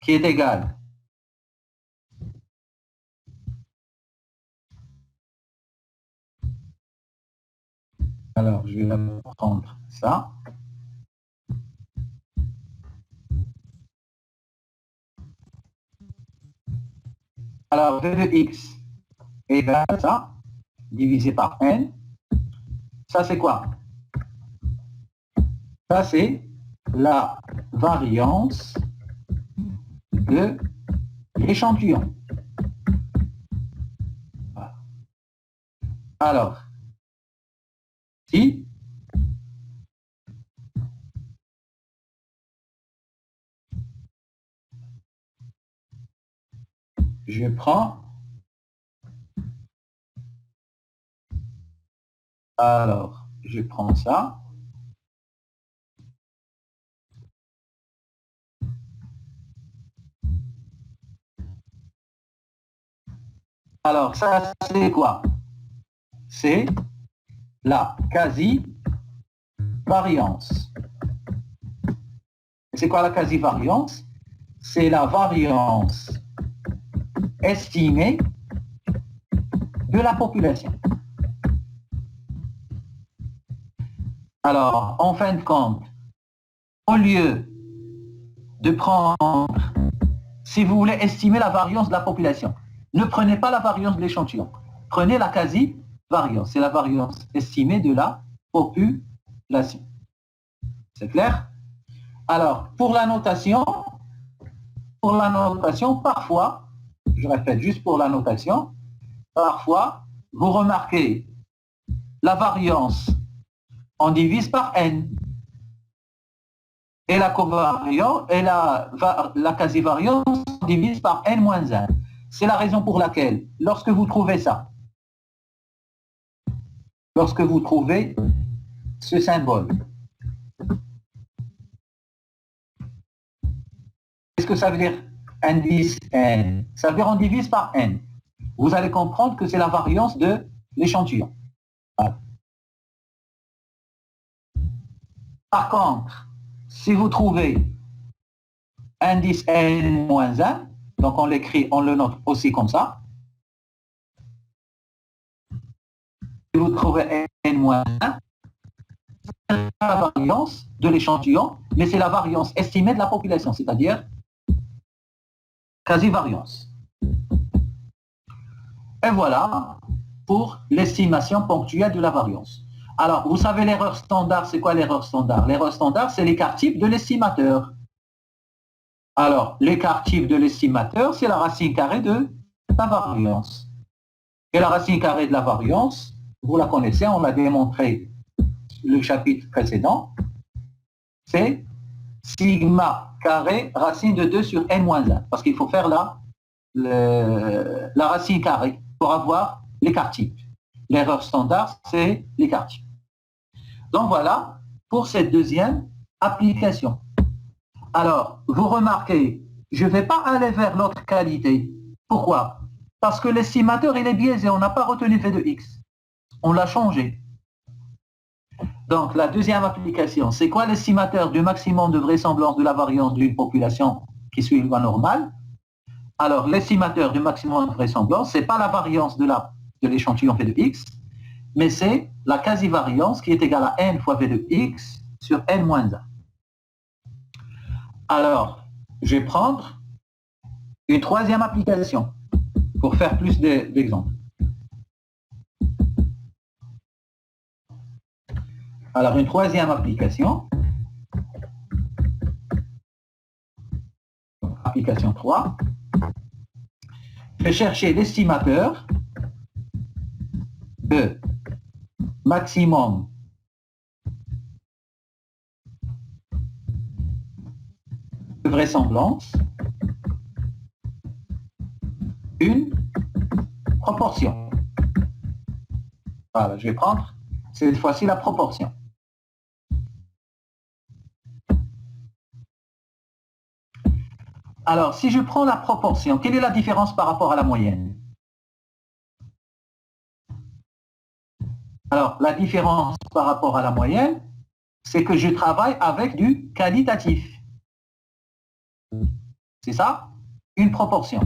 qui est égal alors je vais prendre ça alors v de x égale ça divisé par n. Ça c'est quoi? Ça c'est la variance de l'échantillon. Alors, si je prends, alors, je prends ça. Alors, ça, c'est quoi? C'est la quasi-variance. C'est quoi la quasi-variance? C'est la variance estimée de la population. Alors, en fin de compte, au lieu de prendre, si vous voulez estimer la variance de la population, ne prenez pas la variance de l'échantillon, prenez la quasi-variance, c'est la variance estimée de la population. C'est clair? Alors, pour la notation, parfois, je répète juste pour la notation, parfois, vous remarquez la variance, on divise par n. Et la covariance et la quasi-variance on divise par n-1. C'est la raison pour laquelle, lorsque vous trouvez ça, lorsque vous trouvez ce symbole, qu'est-ce que ça veut dire indice n? Ça veut dire on divise par n. Vous allez comprendre que c'est la variance de l'échantillon. Voilà. Par contre, si vous trouvez indice n-1, donc on l'écrit, on le note aussi comme ça. Si vous trouvez n-1, c'est la variance de l'échantillon, mais c'est la variance estimée de la population, c'est-à-dire quasi-variance. Et voilà pour l'estimation ponctuelle de la variance. Alors, vous savez l'erreur standard, c'est quoi l'erreur standard? L'erreur standard, c'est l'écart type de l'estimateur. Alors, l'écart type de l'estimateur, c'est la racine carrée de la variance. Et la racine carrée de la variance, vous la connaissez, on l'a démontré le chapitre précédent, c'est sigma carré racine de 2 sur n-1, parce qu'il faut faire la racine carrée pour avoir l'écart type. L'erreur standard, c'est l'écart type. Donc voilà pour cette deuxième application. Alors, vous remarquez, je ne vais pas aller vers l'autre qualité. Pourquoi? Parce que l'estimateur, il est biaisé, on n'a pas retenu V de X. On l'a changé. Donc, la deuxième application, c'est quoi l'estimateur du maximum de vraisemblance de la variance d'une population qui suit une loi normale? Alors, l'estimateur du maximum de vraisemblance, ce n'est pas la variance de l'échantillon V de X, mais c'est la quasi-variance qui est égale à n fois V de X sur n-1. Alors, je vais prendre une troisième application pour faire plus d'exemples. Alors, une troisième application, application 3, je vais chercher l'estimateur de maximum de vraisemblance une proportion. Voilà, je vais prendre cette fois-ci la proportion. Alors, si je prends la proportion, quelle est la différence par rapport à la moyenne? Alors, la différence par rapport à la moyenne, c'est que je travaille avec du qualitatif. C'est ça? Une proportion.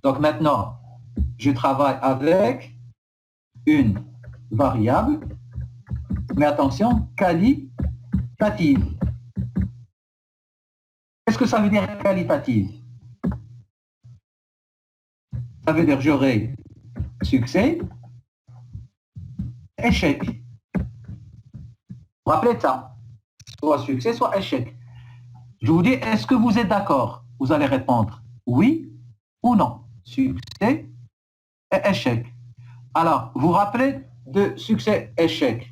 Donc maintenant, je travaille avec une variable, mais attention, qualitative. Qu'est-ce que ça veut dire qualitative? Ça veut dire j'aurai succès, échec. Vous vous rappelez de ça? Soit succès, soit échec. Je vous dis, est-ce que vous êtes d'accord? Vous allez répondre oui ou non. Succès et échec. Alors, vous vous rappelez de succès-échec.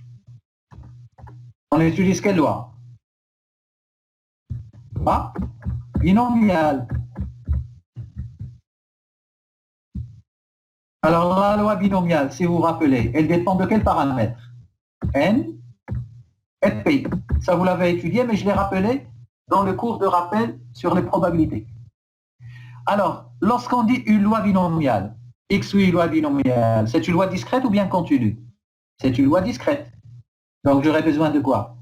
On utilise quelle loi? Ah, binomial. Alors, la loi binomiale, si vous vous rappelez, elle dépend de quel paramètre? N et P. Ça, vous l'avez étudié, mais je l'ai rappelé dans le cours de rappel sur les probabilités. Alors, lorsqu'on dit une loi binomiale, X ou une loi binomiale, c'est une loi discrète ou bien continue? C'est une loi discrète. Donc, j'aurais besoin de quoi?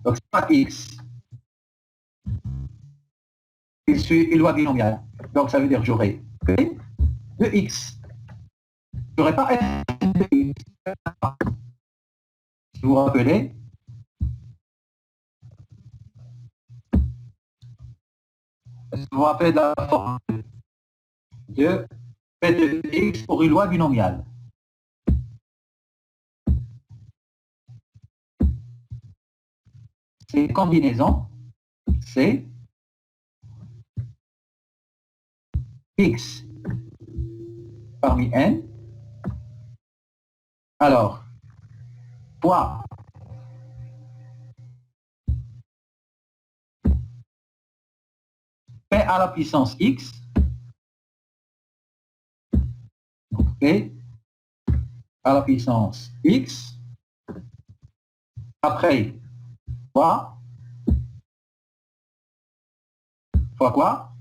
Donc, c'est pas X. X suit une loi binomiale. Donc, ça veut dire que j'aurai P de X. Je n'aurai pas F de X. Si vous vous rappelez, est-ce que vous vous rappelez de la forme de P de X pour une loi binomiale? C'est une combinaison, c'est X parmi N. Alors, fois P à la puissance X, donc P à la puissance X, après fois quoi?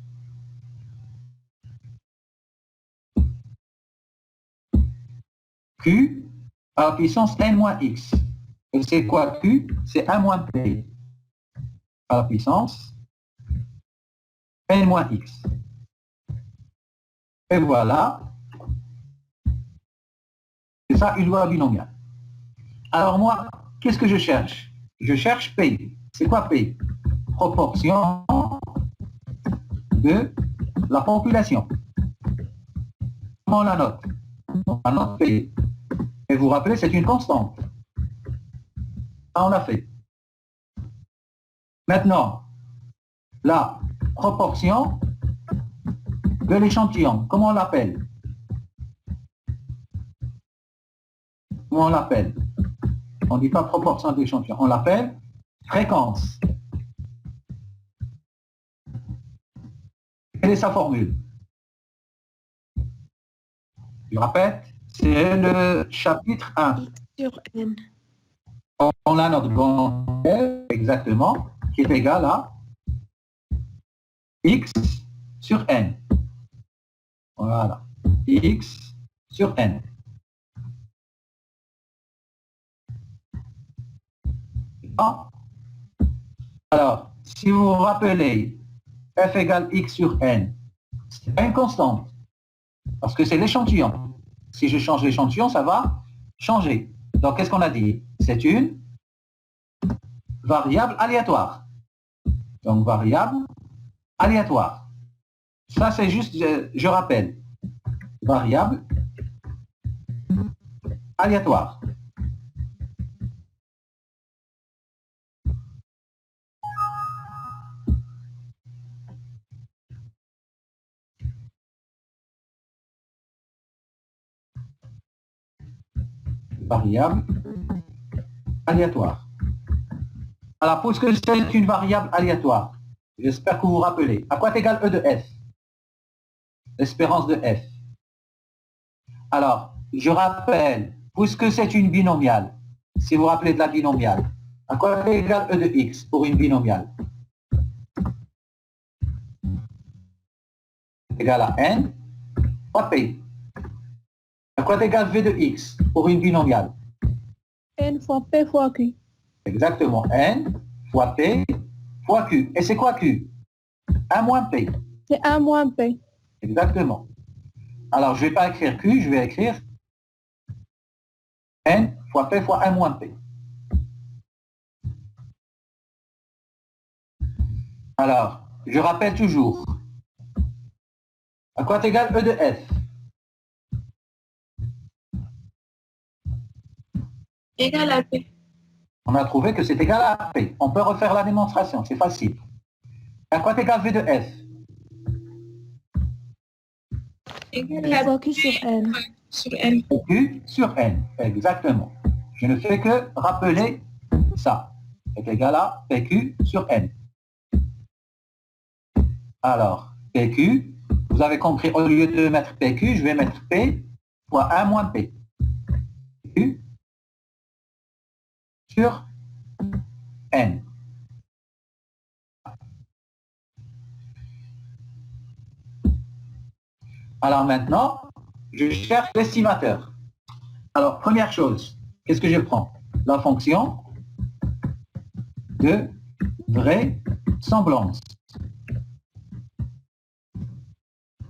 Q à la puissance N moins X. Et c'est quoi Q? C'est 1 moins P à la puissance N moins X. Et voilà. C'est ça une loi binomiale. Alors moi, qu'est-ce que je cherche? Je cherche P. C'est quoi P? Proportion de la population. Comment on la note? On la note P. Et vous vous rappelez, c'est une constante. Ça, on l'a fait. Maintenant, la proportion de l'échantillon, comment on l'appelle? Comment on l'appelle? On ne dit pas proportion de l'échantillon, on l'appelle fréquence. Quelle est sa formule? Je répète, c'est le chapitre 1. X sur N. On a notre bond exactement, qui est égal à X sur N. Voilà. X sur N. Ah. Alors, si vous vous rappelez, F égale X sur N, c'est pas une constante, parce que c'est l'échantillon. Si je change l'échantillon, ça va changer. Donc, qu'est-ce qu'on a dit? C'est une variable aléatoire. Donc, variable aléatoire. Ça, c'est juste, je rappelle, variable aléatoire. Variable aléatoire. Alors, puisque c'est une variable aléatoire, j'espère que vous vous rappelez, à quoi est égal E de F? L'espérance de F. Alors, je rappelle, puisque c'est une binomiale, si vous vous rappelez de la binomiale, à quoi est égal E de X pour une binomiale? Égal à N fois P. À quoi est égal V de X pour une binomiale? N fois P fois Q. Exactement, N fois P fois Q. Et c'est quoi Q? 1 moins P. C'est 1 moins P. Exactement. Alors, je ne vais pas écrire Q, je vais écrire N fois P fois 1 moins P. Alors, je rappelle toujours. À quoi est égal E de F? Égal à P. On a trouvé que c'est égal à P. On peut refaire la démonstration, c'est facile. À quoi est égal V de F? Égal à Q sur N. Sur N. PQ sur N, exactement. Je ne fais que rappeler ça. C'est égal à PQ sur N. Alors, PQ, vous avez compris, au lieu de mettre PQ, je vais mettre P fois 1 moins P. PQ sur N. Alors maintenant, je cherche l'estimateur. Alors, première chose, qu'est-ce que je prends? La fonction de vraisemblance.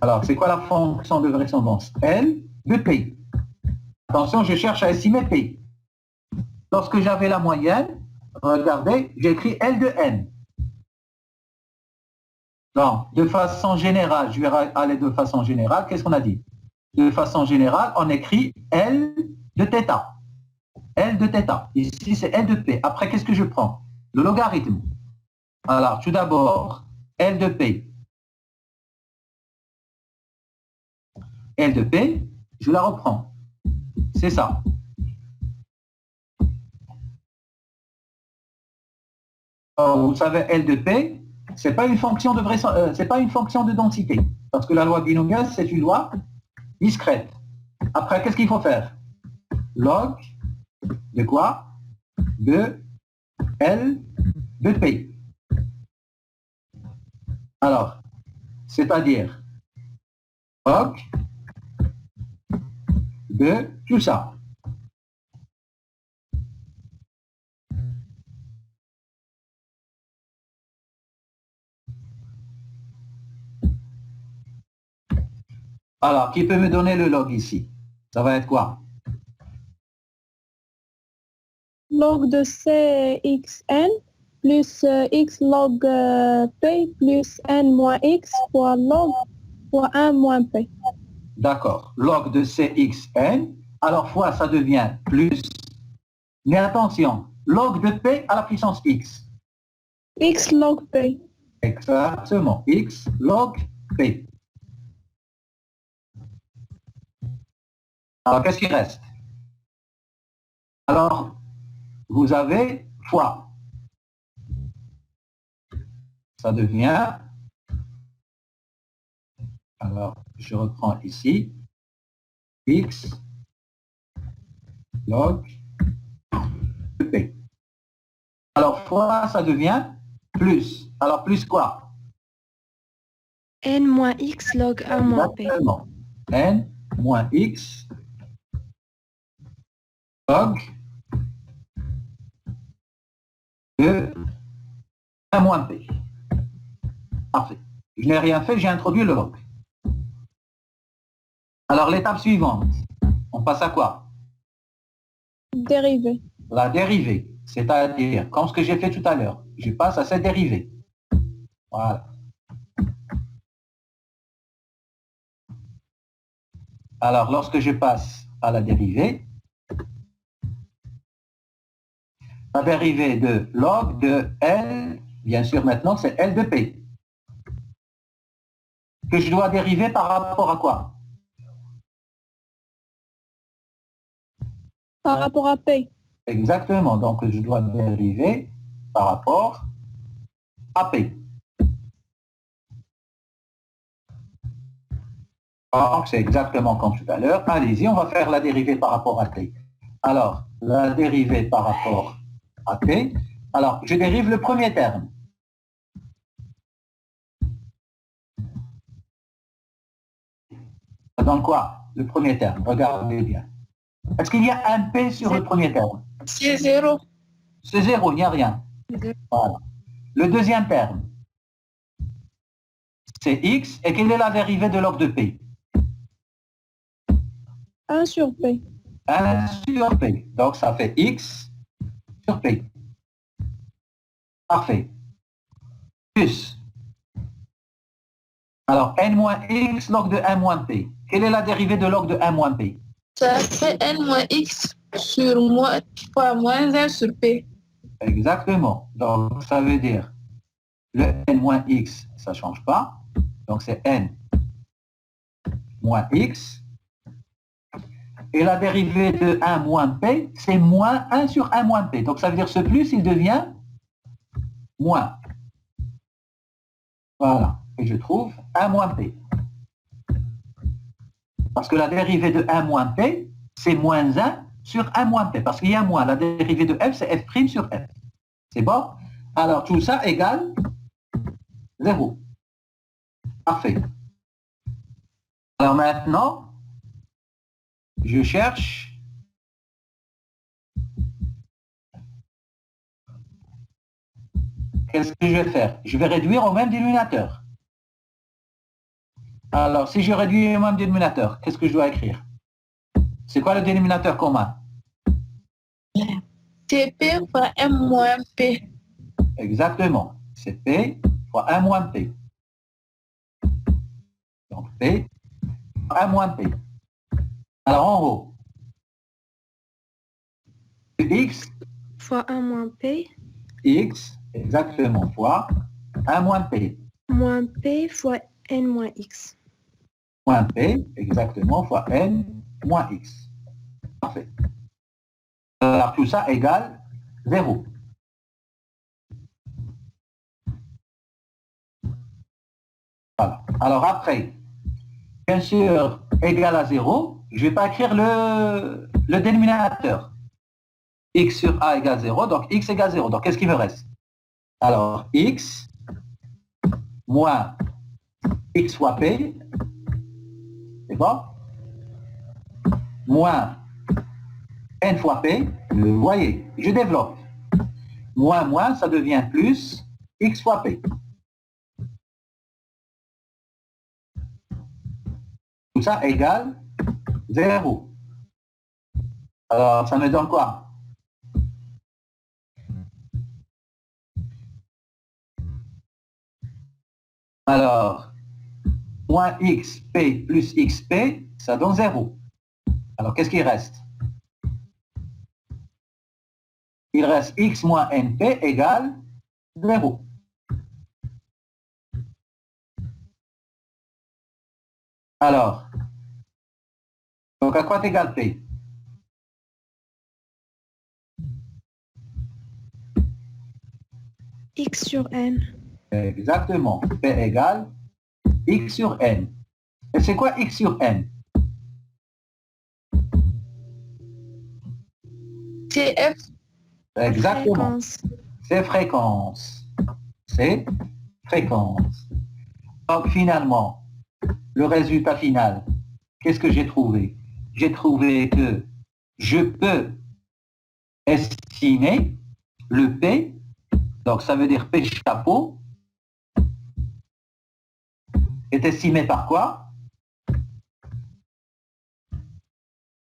Alors, c'est quoi la fonction de vraisemblance? L de P. Attention, je cherche à estimer P. Lorsque j'avais la moyenne, regardez, j'écris L de N. Donc, de façon générale, je vais aller de façon générale, qu'est-ce qu'on a dit? De façon générale, on écrit L de θ. L de θ. Ici, c'est L de P. Après, qu'est-ce que je prends? Le logarithme. Alors, tout d'abord, L de P. L de P, je la reprends. C'est ça. Alors, vous savez, L de P, c'est pas une fonction de c'est pas une fonction de densité. Parce que la loi binomiale, c'est une loi discrète. Après, qu'est-ce qu'il faut faire? Log de quoi? De L de P. Alors, c'est-à-dire log de tout ça. Alors, qui peut me donner le log ici? Ça va être quoi? Log de Cxn plus x log P plus n moins x fois log fois 1 moins P. D'accord. Log de Cxn. Alors, fois, ça devient plus. Mais attention, log de P à la puissance x. X log P. Exactement. X log P. Alors, qu'est-ce qui reste? Alors, vous avez fois. Ça devient... Alors, je reprends ici. X log P. Alors, fois, ça devient plus. Alors, plus quoi? N moins x log 1 moins P. Exactement. N moins x log de 1 moins P. Parfait. Je n'ai rien fait, j'ai introduit le log. Alors, l'étape suivante, on passe à quoi? Dérivée. La dérivée, c'est-à-dire, comme ce que j'ai fait tout à l'heure, je passe à cette dérivée. Voilà. Alors, lorsque je passe à la dérivée de log de L, bien sûr maintenant c'est L de P, que je dois dériver par rapport à quoi? Par rapport à P. Exactement, donc je dois dériver par rapport à P. Donc c'est exactement comme tout à l'heure. Allez-y, on va faire la dérivée par rapport à T. Alors, la dérivée par rapport à T. Alors, je dérive le premier terme. Ça donne quoi, le premier terme? Regardez bien. Est-ce qu'il y a un P sur le premier terme? C'est 0. C'est 0, il n'y a rien. Voilà. Le deuxième terme, c'est X. Et quelle est la dérivée de log de P? 1 sur P. 1 sur P. Donc, ça fait X sur P. Parfait. Plus. Alors, N moins X log de 1 moins P. Quelle est la dérivée de log de 1 moins P? Ça fait N moins X sur moins fois moins 1 sur P. Exactement. Donc, ça veut dire le N moins X, ça ne change pas. Donc, c'est N moins X Et la dérivée de 1 moins P, c'est moins 1 sur 1 moins P. Donc ça veut dire ce plus, il devient moins. Voilà. Et je trouve 1 moins P. Parce que la dérivée de 1 moins P, c'est moins 1 sur 1 moins P. Parce qu'il y a moins. La dérivée de F, c'est F' sur F. C'est bon? Alors tout ça égale 0. Parfait. Alors maintenant, je cherche qu'est-ce que je vais faire? Je vais réduire au même dénominateur. Alors, si je réduis au même dénominateur, qu'est-ce que je dois écrire? C'est quoi le dénominateur commun? C'est P fois M moins P. Exactement. C'est P fois 1 moins P. Donc P fois 1 moins P. Alors en haut, X Fois 1 moins P, X, exactement, fois 1 moins P. moins P fois N moins X. Moins P, exactement, fois N moins X. Parfait. Alors tout ça égale 0. Voilà. Alors après, bien sûr, égal à 0, je ne vais pas écrire le dénominateur. X sur A égale 0, donc X égale 0. Donc qu'est-ce qui me reste? Alors X moins X fois P, c'est bon? Moins N fois P, vous voyez, je développe. Moins, ça devient plus X fois P. Tout ça égale 0. Alors, ça me donne quoi? Alors, moins XP plus XP, ça donne 0. Alors, qu'est-ce qu'il reste? Il reste X moins NP égale 0. Alors, donc à quoi t'égale P? X sur N. Exactement. P égale X sur N. Et c'est quoi X sur N? C'est F. Exactement. Fréquence. C'est fréquence. C'est fréquence. Donc finalement, le résultat final, qu'est-ce que j'ai trouvé? J'ai trouvé que je peux estimer le P, donc ça veut dire P chapeau, est estimé par quoi?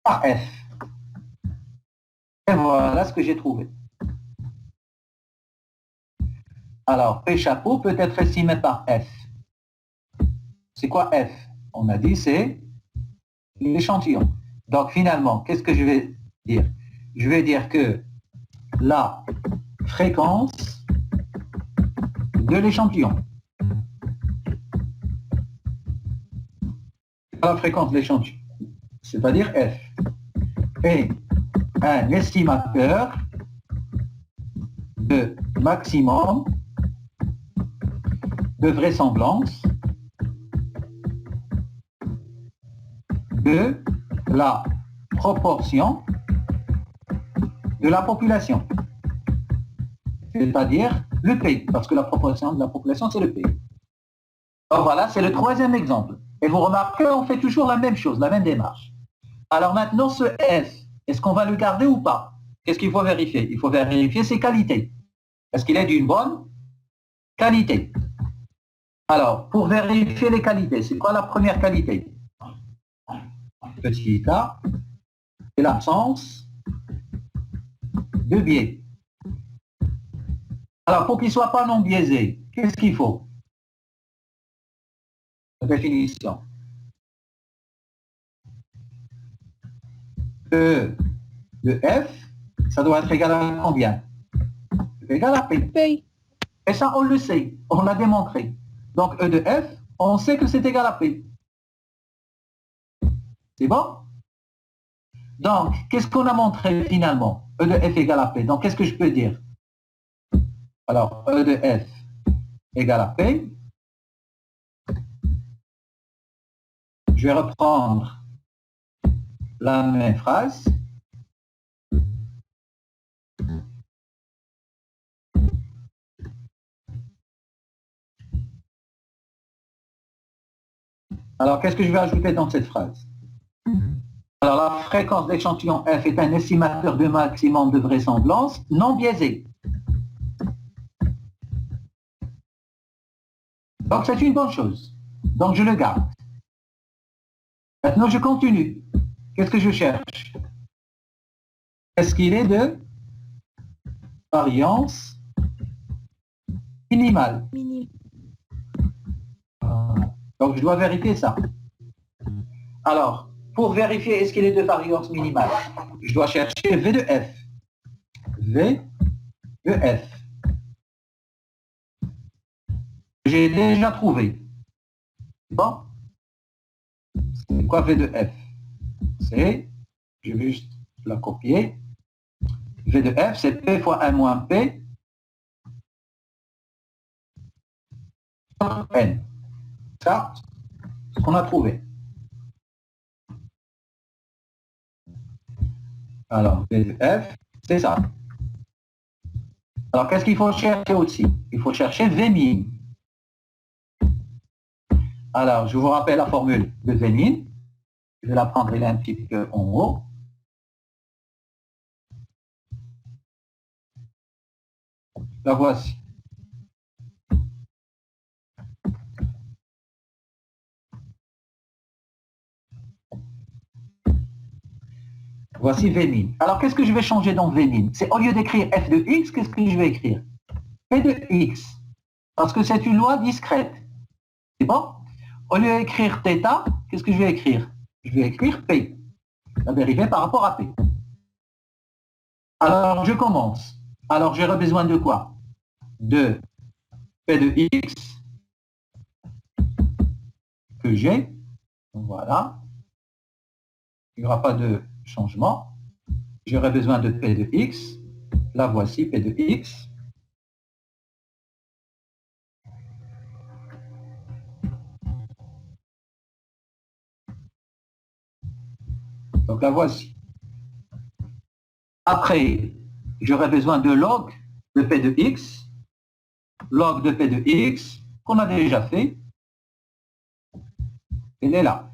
Par F. Et voilà ce que j'ai trouvé. Alors, P chapeau peut être estimé par F. C'est quoi F? On a dit c'est l'échantillon. Donc finalement, qu'est-ce que je vais dire? Je vais dire que la fréquence de l'échantillon, la fréquence de l'échantillon, c'est-à-dire F, est un estimateur de maximum de vraisemblance de la proportion de la population, c'est-à-dire le P, parce que la proportion de la population, c'est le P. Alors voilà, c'est le troisième exemple. Et vous remarquez, on fait toujours la même chose, la même démarche. Alors maintenant, ce F, est-ce qu'on va le garder ou pas? Qu'est-ce qu'il faut vérifier? Il faut vérifier ses qualités. Est-ce qu'il est d'une bonne qualité? Alors, pour vérifier les qualités, c'est quoi la première qualité? Petit a, c'est l'absence de biais. Alors, pour qu'il ne soit pas non biaisé, qu'est-ce qu'il faut? La définition. E de F, ça doit être égal à combien? Égal à P. P. Et ça, on le sait, on l'a démontré. Donc, E de F, on sait que c'est égal à P. C'est bon? Donc, qu'est-ce qu'on a montré finalement? E de f égale à p. Donc, qu'est-ce que je peux dire? Alors, E de f égale à p. Je vais reprendre la même phrase. Alors, qu'est-ce que je vais ajouter dans cette phrase? Alors, la fréquence d'échantillon F est un estimateur de maximum de vraisemblance non biaisé. Donc, c'est une bonne chose. Donc, je le garde. Maintenant, je continue. Qu'est-ce que je cherche? Est-ce qu'il est de variance minimale? Donc, je dois vérifier ça. Alors, pour vérifier est-ce qu'il est de variance minimale, je dois chercher V de F. V de F. J'ai déjà trouvé. Bon. C'est quoi V de F? C'est, je vais juste la copier. V de F, c'est P fois 1 moins P sur N. Ça, c'est ce qu'on a trouvé. Alors, V de F, c'est ça. Alors, qu'est-ce qu'il faut chercher aussi? Il faut chercher V min. Alors, je vous rappelle la formule de V min. Je vais la prendre, elle est un petit peu en haut. La voici. Voici V min. Alors, qu'est-ce que je vais changer dans V min? C'est au lieu d'écrire F de X, qu'est-ce que je vais écrire? P de X. Parce que c'est une loi discrète. C'est bon? Au lieu d'écrire θ, qu'est-ce que je vais écrire? Je vais écrire P. La dérivée par rapport à P. Alors, je commence. Alors, j'aurai besoin de quoi? De P de X que j'ai. Voilà. Il n'y aura pas de changement. J'aurai besoin de P de X. La voici, P de X. Donc la voici. Après, j'aurai besoin de log de P de X. Log de P de X, qu'on a déjà fait. Elle est là.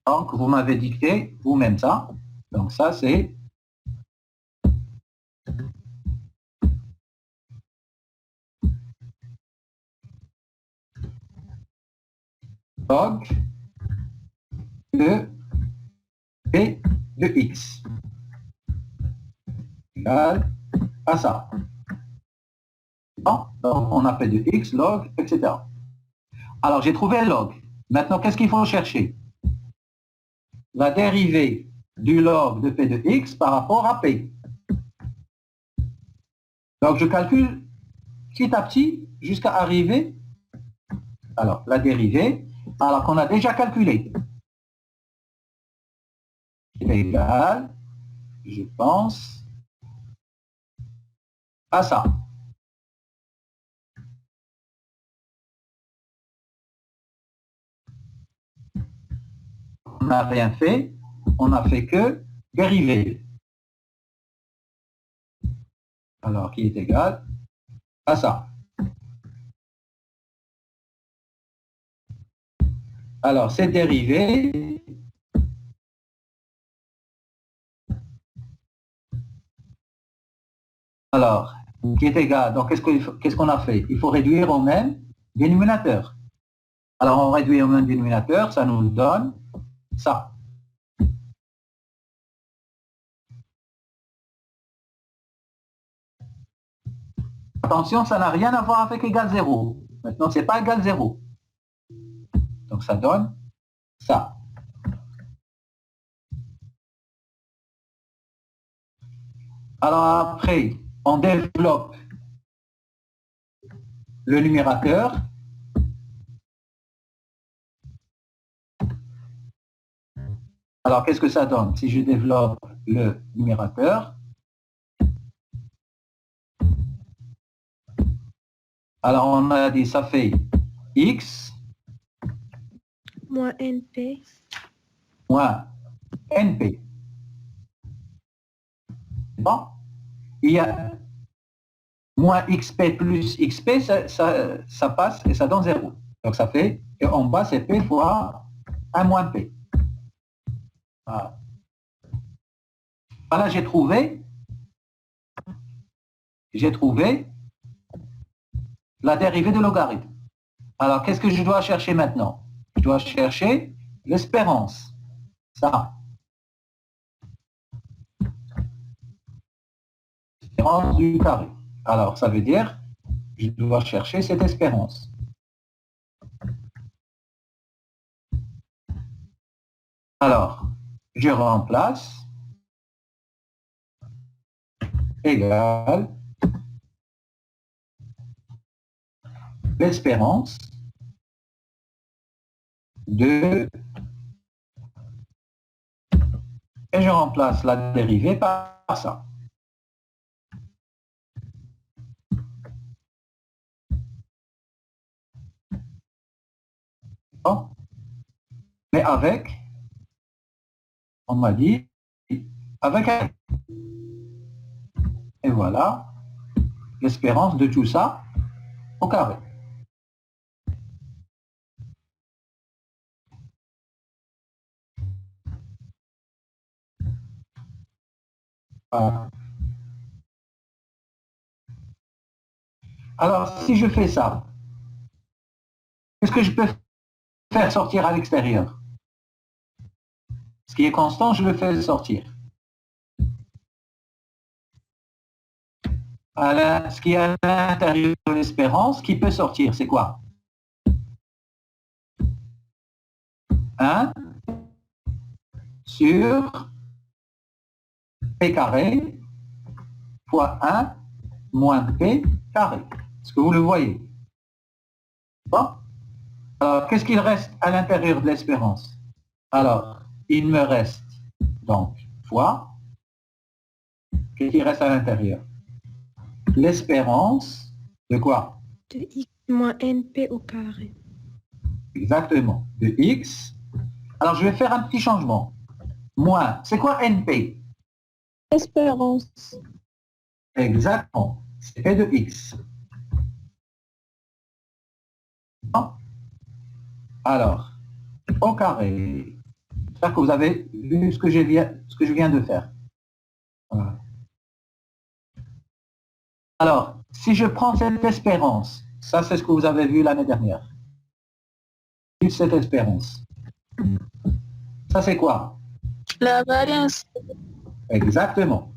Donc, vous m'avez dicté vous-même ça. Donc ça, c'est log de P de X égale à ça. Bon, donc on a P de X, log, etc. Alors, j'ai trouvé log. Maintenant, qu'est-ce qu'il faut chercher? La dérivée du log de P de X par rapport à P. Donc, je calcule petit à petit jusqu'à arriver. Alors, la dérivée, alors qu'on a déjà calculé. C'est égal, je pense, à ça. On n'a rien fait, on n'a fait que dériver. Alors, qui est égal à ça. Alors, cette dérivée, alors, qui est égal, donc qu'est-ce qu'on a fait? Il faut réduire au même dénominateur. Alors, on réduit au même dénominateur, ça nous donne ça. Attention, ça n'a rien à voir avec égal 0. Maintenant, c'est pas égal 0. Donc, ça donne ça. Alors, après, on développe le numérateur. Alors, qu'est-ce que ça donne? Si je développe le numérateur, alors on a dit ça fait x Moins NP. moins np. Bon, il y a moins xp plus xp, ça passe et ça donne 0. Donc ça fait, et en bas c'est p fois 1 moins p. Voilà. Voilà, j'ai trouvé la dérivée de logarithme. Alors, qu'est-ce que je dois chercher maintenant? Je dois chercher l'espérance. Ça. L'espérance du carré. Alors, ça veut dire, je dois chercher cette espérance. Alors, je remplace égale l'espérance de... Et je remplace la dérivée par ça. Bon. Mais avec, on m'a dit, avec un... Et voilà, l'espérance de tout ça au carré. Voilà. Alors, si je fais ça, qu'est-ce que je peux faire sortir à l'extérieur? Ce qui est constant, je le fais sortir. Ce qui est à l'intérieur de l'espérance, qui peut sortir, c'est quoi? 1 sur p carré fois 1 moins p carré. Est-ce que vous le voyez? Bon. Alors, qu'est-ce qu'il reste à l'intérieur de l'espérance? Alors, il me reste donc fois, qu'est-ce qui reste à l'intérieur? L'espérance de quoi? De X moins NP au carré. Exactement. De x. Alors, je vais faire un petit changement. Moins, c'est quoi NP? Espérance. Exactement. C'est P de x. Bon. Alors, au carré. J'espère que vous avez vu ce que je viens de faire. Voilà. Alors, si je prends cette espérance, ça c'est ce que vous avez vu l'année dernière. Cette espérance. Ça c'est quoi? La variance. Exactement.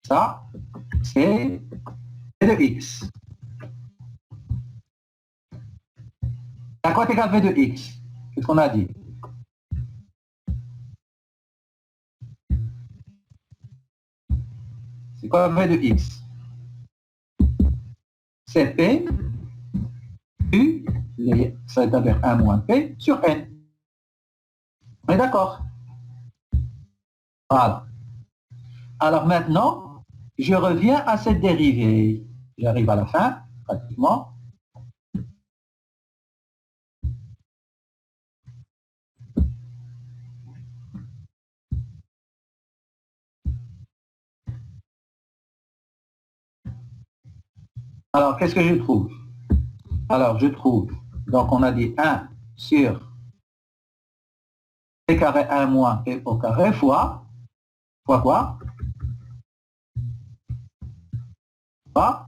Ça, c'est V de x. À quoi est égal V de x? Qu'est-ce qu'on a dit? C'est quoi V de x? C'est P, U, c'est-à-dire 1 moins P sur N. On est d'accord? Voilà. Alors maintenant, je reviens à cette dérivée. J'arrive à la fin, pratiquement. Alors, qu'est-ce que je trouve? Alors, je trouve, donc on a dit 1 sur p carré 1 moins p au carré fois quoi? Fois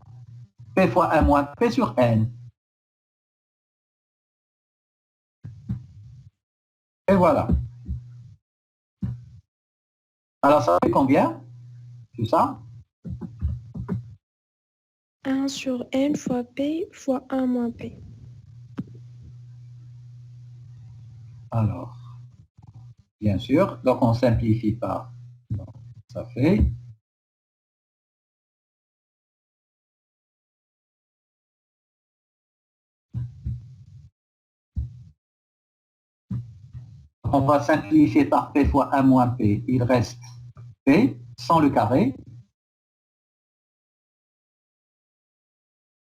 p fois 1 moins p sur n. Et voilà. Alors, ça fait combien? Tout ça? 1 sur N fois P fois 1 moins P. Alors, bien sûr, donc on simplifie par, donc, ça fait on va simplifier par P fois 1 moins P. Il reste P sans le carré.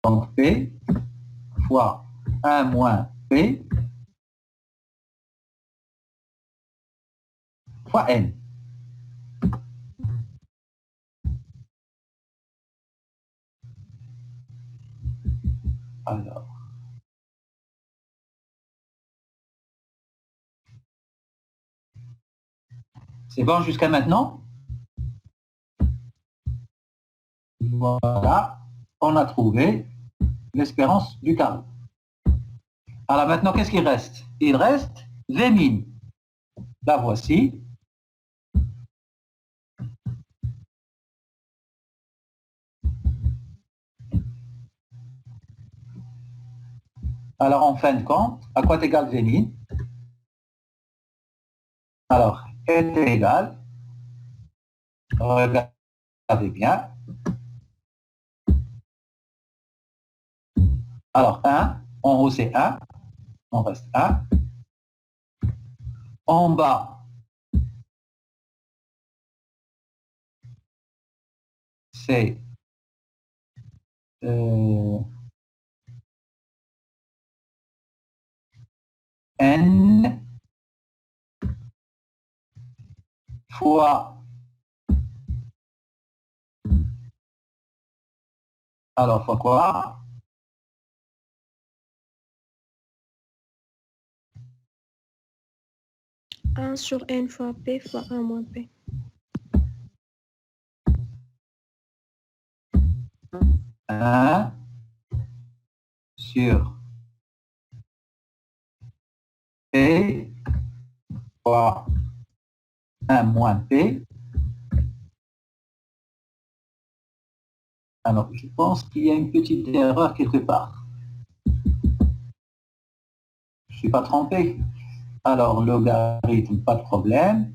Donc P fois 1 moins P fois N. Alors, c'est bon jusqu'à maintenant? Voilà, on a trouvé l'espérance du carré. Alors maintenant, qu'est-ce qu'il reste? Il reste V min. La voici. Alors en fin de compte, à quoi est égal V min? Alors, est égal, regardez bien. Alors 1, en haut c'est 1, on reste 1. En bas, c'est N fois, alors fois quoi? Un sur N fois P fois 1 moins P. 1 sur P fois 1 moins P. Alors, je pense qu'il y a une petite erreur quelque part. Je ne suis pas trompé. Alors, logarithme, pas de problème.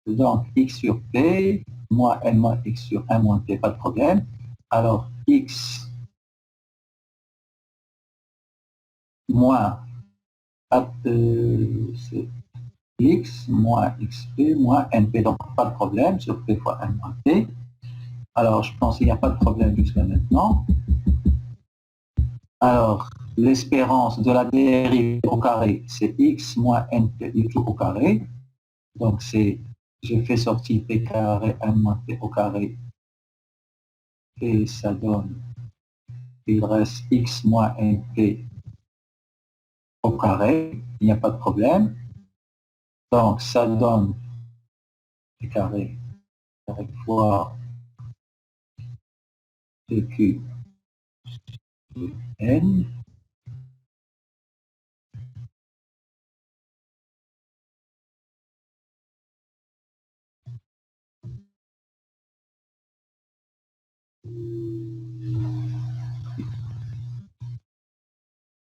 Donc, x sur P, moins n moins x sur 1 moins P, pas de problème. Alors, x moins c'est x moins xp moins np, donc pas de problème sur P fois 1 moins P. Alors, je pense qu'il n'y a pas de problème jusqu'à maintenant. Alors, l'espérance de la dérive au carré, c'est x moins np du tout au carré. Donc, c'est, je fais sortir p carré 1 moins p au carré. Et ça donne, il reste x moins np au carré. Il n'y a pas de problème. Donc, ça donne p carré fois pq n.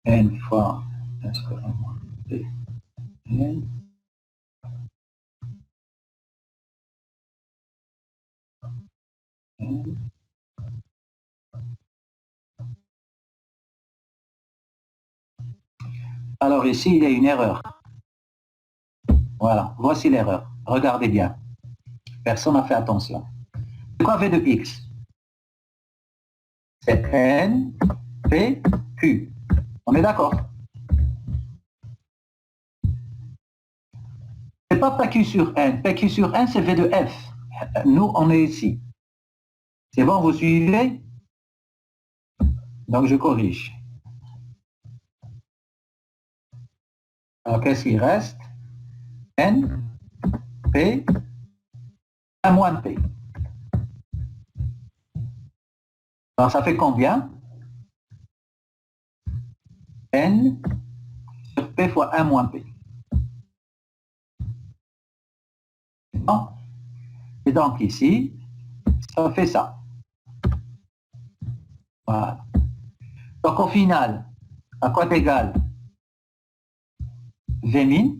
N fois 1 sur 1 moins p n. N. Alors ici, il y a une erreur. Voilà, voici l'erreur. Regardez bien. Personne n'a fait attention. C'est quoi V de x? C'est N, P, Q. On est d'accord? C'est pas PQ sur N. PQ sur N, c'est V de F. Nous, on est ici. C'est bon, vous suivez? Donc, je corrige. Alors, qu'est-ce qu'il reste? N, P, 1 moins P. Alors, ça fait combien? N sur P fois 1 moins P. Bon. Et donc, ici, ça fait ça. Voilà. Donc, au final, à quoi est égal V min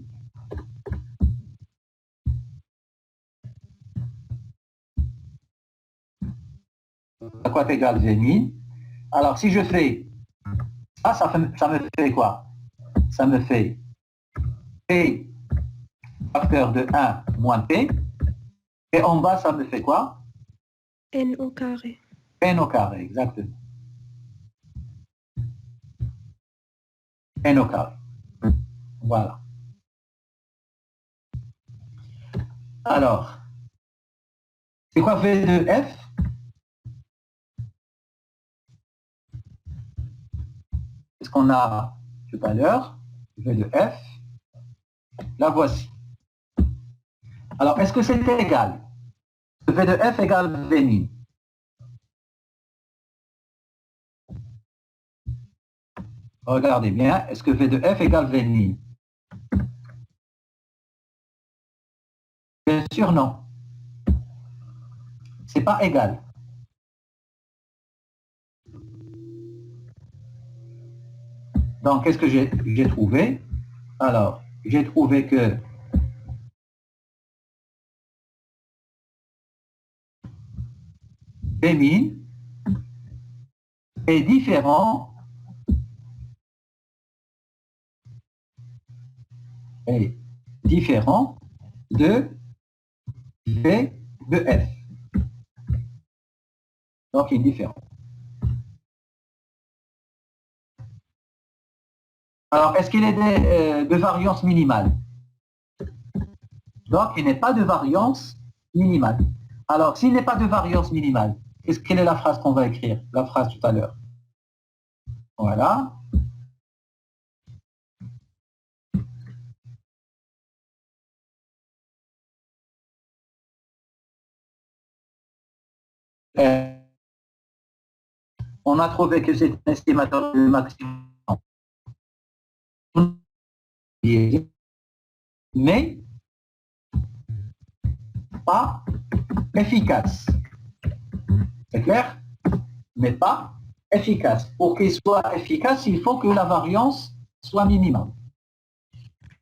à quoi est égal V min. Alors, si je fais ça, ça me fait quoi? Ça me fait P facteur de 1 moins P. Et en bas, ça me fait quoi? N au carré. N au carré, exactement. N au carré. Voilà. Alors, c'est quoi V de F? C'est ce qu'on a tout à l'heure. V de F. La voici. Alors, est-ce que c'est égal? V de F égale V min. Regardez bien, est-ce que V de F égale V min? Bien sûr, non. C'est pas égal. Donc, qu'est-ce que j'ai trouvé? Alors, j'ai trouvé que V min est différent de V de F. Donc, il est différent. Alors, est-ce qu'il est de variance minimale? Donc, il n'est pas de variance minimale. Alors, s'il n'est pas de variance minimale, quelle est la phrase qu'on va écrire? La phrase tout à l'heure. Voilà. On a trouvé que c'est un estimateur de maximum. Mais pas efficace. C'est clair? Mais pas efficace. Pour qu'il soit efficace, il faut que la variance soit minimale.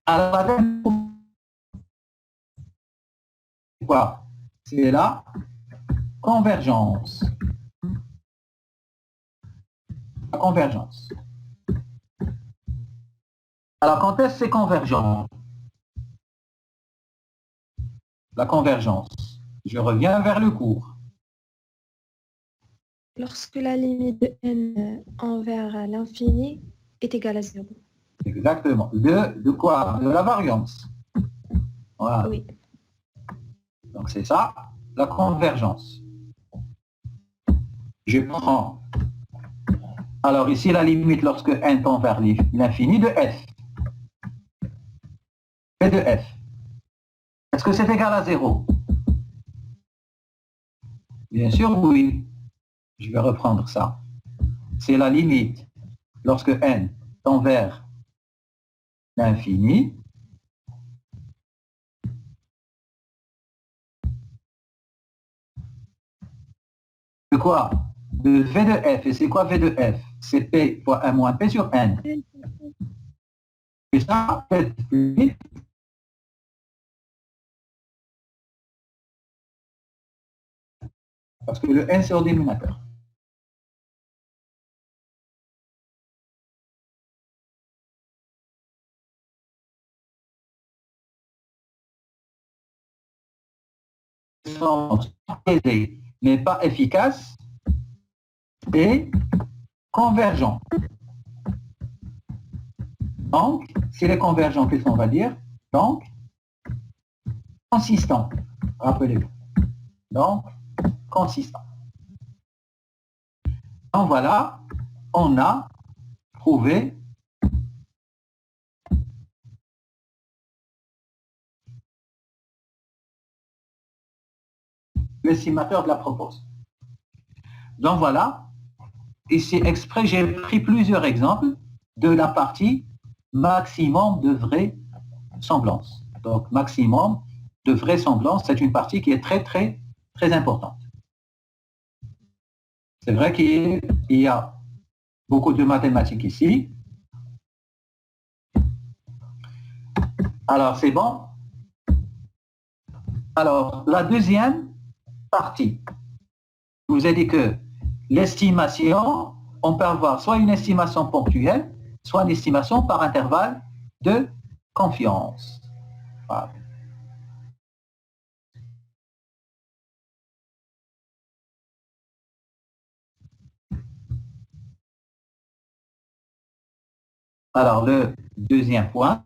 Alors, quoi? C'est la convergence. La convergence. Alors, quand est-ce que c'est convergent? La convergence. Je reviens vers le cours. Lorsque la limite de n envers l'infini est égale à 0. Exactement. De quoi? De la variance. Voilà. Oui. Donc c'est ça, la convergence. Je prends. Alors ici, la limite lorsque n tend vers l'infini de f. P de f. Est-ce que c'est égal à 0? Bien sûr, oui. Je vais reprendre ça. C'est la limite lorsque n tend vers l'infini de quoi? De V de f. Et c'est quoi V de f? C'est P fois 1 moins P sur n. Et ça, parce que le n c'est au dénominateur. Sont aisés, mais pas efficaces et convergents. Donc, s'il est convergent, qu'est-ce qu'on va dire? Donc, consistant. Rappelez-vous. Donc, consistant. Donc voilà, on a trouvé l'estimateur de la proportion. Donc voilà, ici exprès, j'ai pris plusieurs exemples de la partie maximum de vraisemblance. Donc maximum de vraisemblance, c'est une partie qui est très très très importante. C'est vrai qu'il y a beaucoup de mathématiques ici. Alors c'est bon. Alors la deuxième partie, je vous ai dit que l'estimation, on peut avoir soit une estimation ponctuelle, soit une estimation par intervalle de confiance. Voilà. Alors, le deuxième point,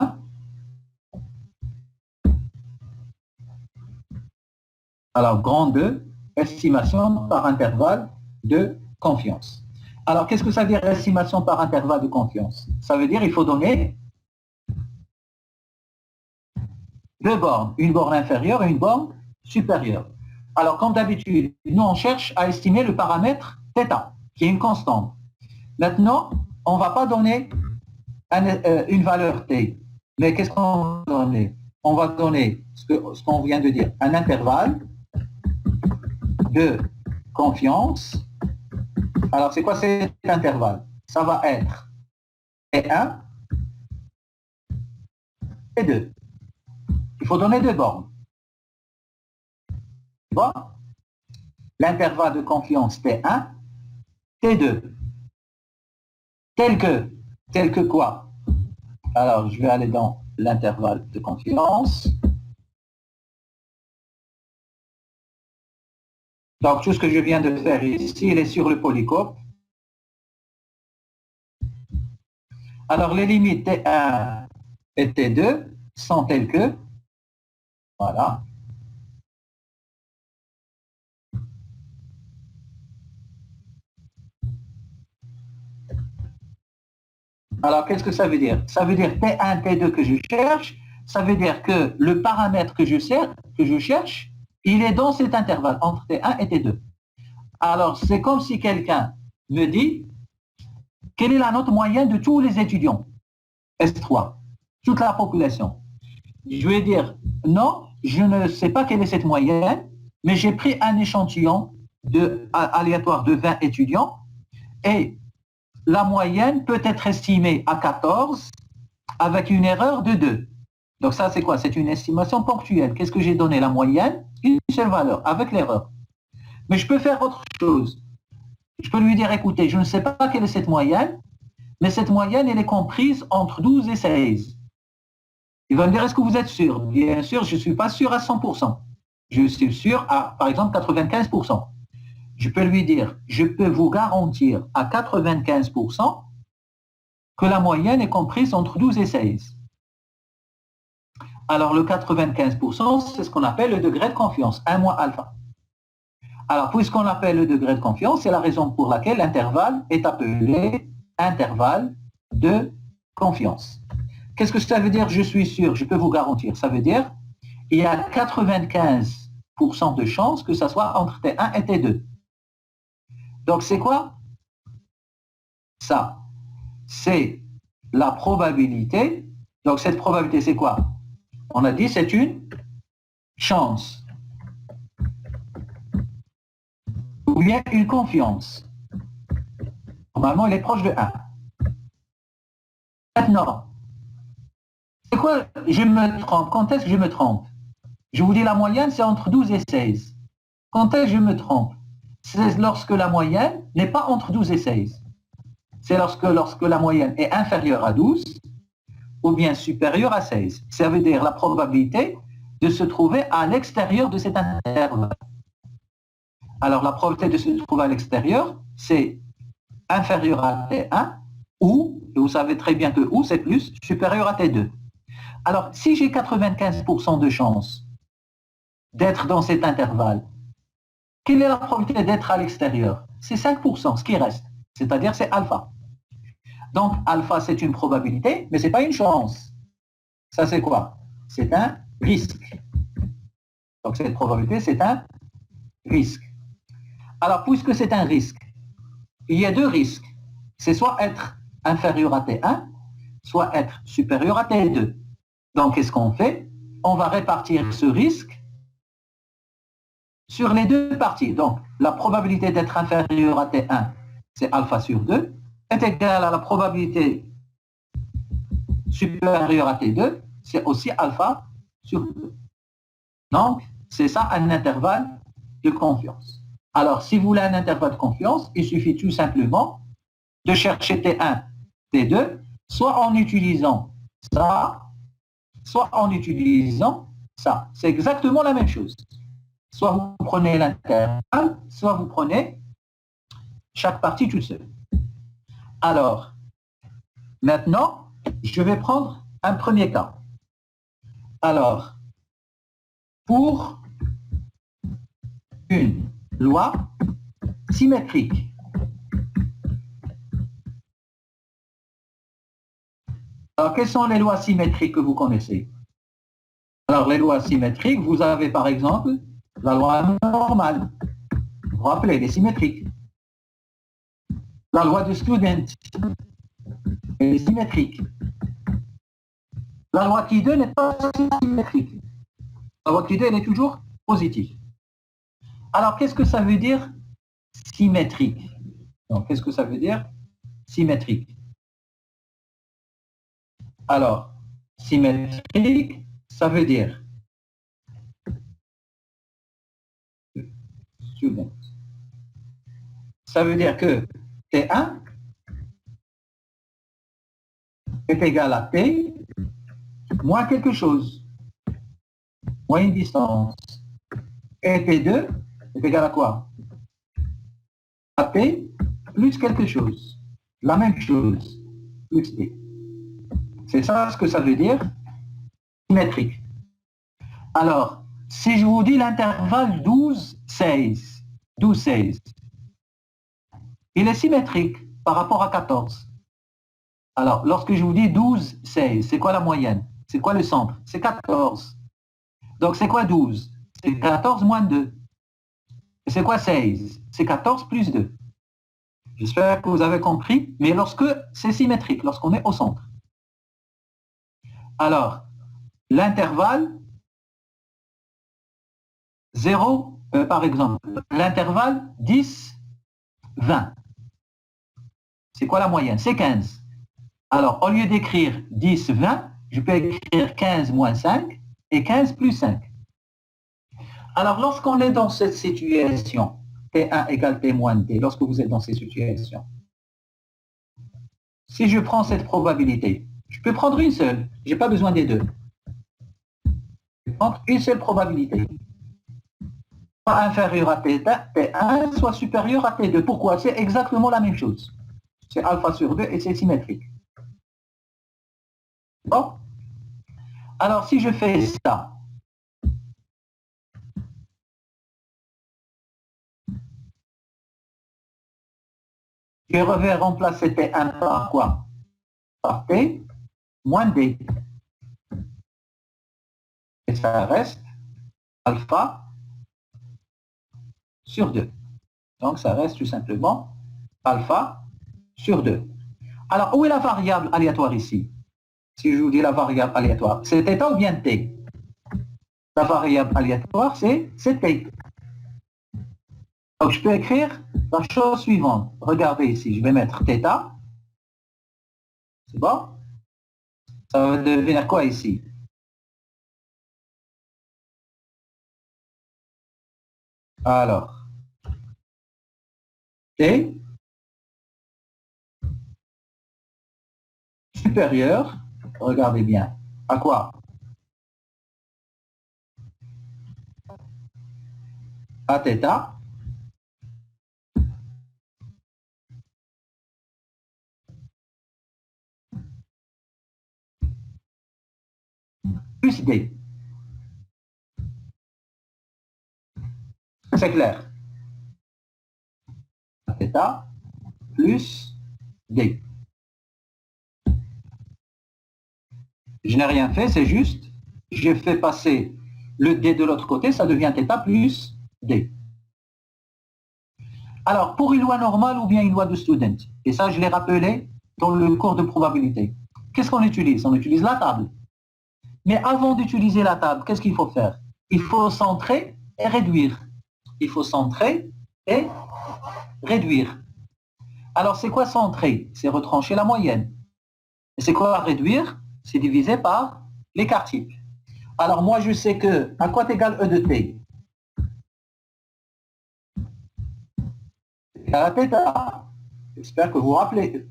alors, grand 2, estimation par intervalle de confiance. Alors, qu'est-ce que ça veut dire estimation par intervalle de confiance? Ça veut dire qu'il faut donner deux bornes, une borne inférieure et une borne supérieure. Alors, comme d'habitude, nous, on cherche à estimer le paramètre θ, qui est une constante. Maintenant, on ne va pas donner une valeur t. Mais qu'est-ce qu'on va donner? On va donner ce qu'on vient de dire, un intervalle de confiance. Alors, c'est quoi cet intervalle? Ça va être T1 et 2. Il faut donner deux bornes. Bon. L'intervalle de confiance T1, T2. Tel que quoi? Alors, je vais aller dans l'intervalle de confiance. Donc, tout ce que je viens de faire ici, il est sur le polycope. Alors, les limites T1 et T2 sont telles que, voilà. Alors, qu'est-ce que ça veut dire? Ça veut dire T1, T2 que je cherche, ça veut dire que le paramètre que je cherche, il est dans cet intervalle entre T1 et T2. Alors, c'est comme si quelqu'un me dit, quelle est la note moyenne de tous les étudiants? S3, toute la population. Je vais dire, non, je ne sais pas quelle est cette moyenne, mais j'ai pris un échantillon aléatoire de 20 étudiants et la moyenne peut être estimée à 14 avec une erreur de 2. Donc ça, c'est quoi? C'est une estimation ponctuelle. Qu'est-ce que j'ai donné? La moyenne, une seule valeur, avec l'erreur. Mais je peux faire autre chose. Je peux lui dire, écoutez, je ne sais pas quelle est cette moyenne, mais cette moyenne, elle est comprise entre 12 et 16. Il va me dire, est-ce que vous êtes sûr? Bien sûr, je ne suis pas sûr à 100%. Je suis sûr à, par exemple, 95%. Je peux lui dire, je peux vous garantir à 95% que la moyenne est comprise entre 12 et 16. Alors, le 95%, c'est ce qu'on appelle le degré de confiance, 1 moins alpha. Alors, puisqu'on appelle le degré de confiance, c'est la raison pour laquelle l'intervalle est appelé intervalle de confiance. Qu'est-ce que ça veut dire? Je suis sûr, je peux vous garantir. Ça veut dire il y a 95% de chances que ça soit entre T1 et T2. Donc, c'est quoi? Ça, c'est la probabilité. Donc, cette probabilité, c'est quoi? On a dit c'est une chance. Ou bien une confiance. Normalement, elle est proche de 1. Maintenant, c'est quoi? Je me trompe. Quand est-ce que je me trompe? Je vous dis la moyenne, c'est entre 12 et 16. Quand est-ce que je me trompe? C'est lorsque la moyenne n'est pas entre 12 et 16. C'est lorsque la moyenne est inférieure à 12 ou bien supérieure à 16. Ça veut dire la probabilité de se trouver à l'extérieur de cet intervalle. Alors, la probabilité de se trouver à l'extérieur, c'est inférieur à T1 ou, et vous savez très bien que ou, c'est plus, supérieur à T2. Alors, si j'ai 95% de chance d'être dans cet intervalle, quelle est la probabilité d'être à l'extérieur? C'est 5%, ce qui reste. C'est-à-dire, c'est alpha. Donc, alpha, c'est une probabilité, mais ce n'est pas une chance. Ça, c'est quoi? C'est un risque. Donc, cette probabilité, c'est un risque. Alors, puisque c'est un risque, il y a deux risques. C'est soit être inférieur à T1, soit être supérieur à T2. Donc, qu'est-ce qu'on fait? On va répartir ce risque sur les deux parties. Donc, la probabilité d'être inférieur à T1, c'est alpha sur 2, est égale à la probabilité supérieure à T2, c'est aussi alpha sur 2. Donc, c'est ça un intervalle de confiance. Alors, si vous voulez un intervalle de confiance, il suffit tout simplement de chercher T1, T2, soit en utilisant ça, soit en utilisant ça. C'est exactement la même chose. Soit vous prenez l'intervalle, soit vous prenez chaque partie toute seule. Alors, maintenant, je vais prendre un premier cas. Alors, pour une loi symétrique, alors quelles sont les lois symétriques que vous connaissez? Alors, les lois symétriques, vous avez par exemple la loi normale. Vous vous rappelez, elle est symétrique. La loi de Student, elle est symétrique. La loi qui 2 n'est pas symétrique. La loi qui 2, elle est toujours positive. Alors, qu'est-ce que ça veut dire symétrique? Donc, qu'est-ce que ça veut dire symétrique? Alors, symétrique, ça veut dire ça veut dire que T1 est égal à T moins quelque chose, moins une distance. Et T2 est égal à quoi? À T plus quelque chose. La même chose, plus T. C'est ça ce que ça veut dire symétrique. Alors, si je vous dis l'intervalle 12-16, 12-16, il est symétrique par rapport à 14. Alors, lorsque je vous dis 12-16, c'est quoi la moyenne? C'est quoi le centre? C'est 14. Donc, c'est quoi 12? C'est 14 moins 2. Et c'est quoi 16? C'est 14 plus 2. J'espère que vous avez compris, mais lorsque c'est symétrique, lorsqu'on est au centre. Alors, l'intervalle 0, par exemple, l'intervalle 10-20. C'est quoi la moyenne? C'est 15. Alors, au lieu d'écrire 10-20, je peux écrire 15 moins 5 et 15 plus 5. Alors, lorsqu'on est dans cette situation, T1 égale T moins T, lorsque vous êtes dans ces situations, si je prends cette probabilité, je peux prendre une seule, je n'ai pas besoin des deux. Je vais prendre une seule probabilité. Soit inférieur à T1, soit supérieur à T2. Pourquoi? C'est exactement la même chose. C'est alpha sur 2 et c'est symétrique. Bon. Alors, si je fais ça, je vais remplacer T1 par quoi? Par T moins D. Et ça reste alpha sur 2. Donc, ça reste tout simplement alpha sur 2. Alors, où est la variable aléatoire ici? Si je vous dis la variable aléatoire, c'est θ ou bien T? La variable aléatoire, c'est T. Donc, je peux écrire la chose suivante. Regardez ici, je vais mettre θ. C'est bon? Ça va devenir quoi ici? Alors, T supérieur, regardez bien, à quoi? À θ plus D. C'est clair. À θ plus D. Je n'ai rien fait, c'est juste, j'ai fait passer le D de l'autre côté, ça devient θ plus D. Alors, pour une loi normale ou bien une loi de Student, et ça je l'ai rappelé dans le cours de probabilité, qu'est-ce qu'on utilise? On utilise la table. Mais avant d'utiliser la table, qu'est-ce qu'il faut faire? Il faut centrer et réduire. Il faut centrer et réduire. Alors, c'est quoi centrer? C'est retrancher la moyenne. Et c'est quoi réduire? C'est diviser par l'écart type. Alors, moi, je sais que, à quoi est égal E de T? Égal à θ. J'espère que vous vous rappelez.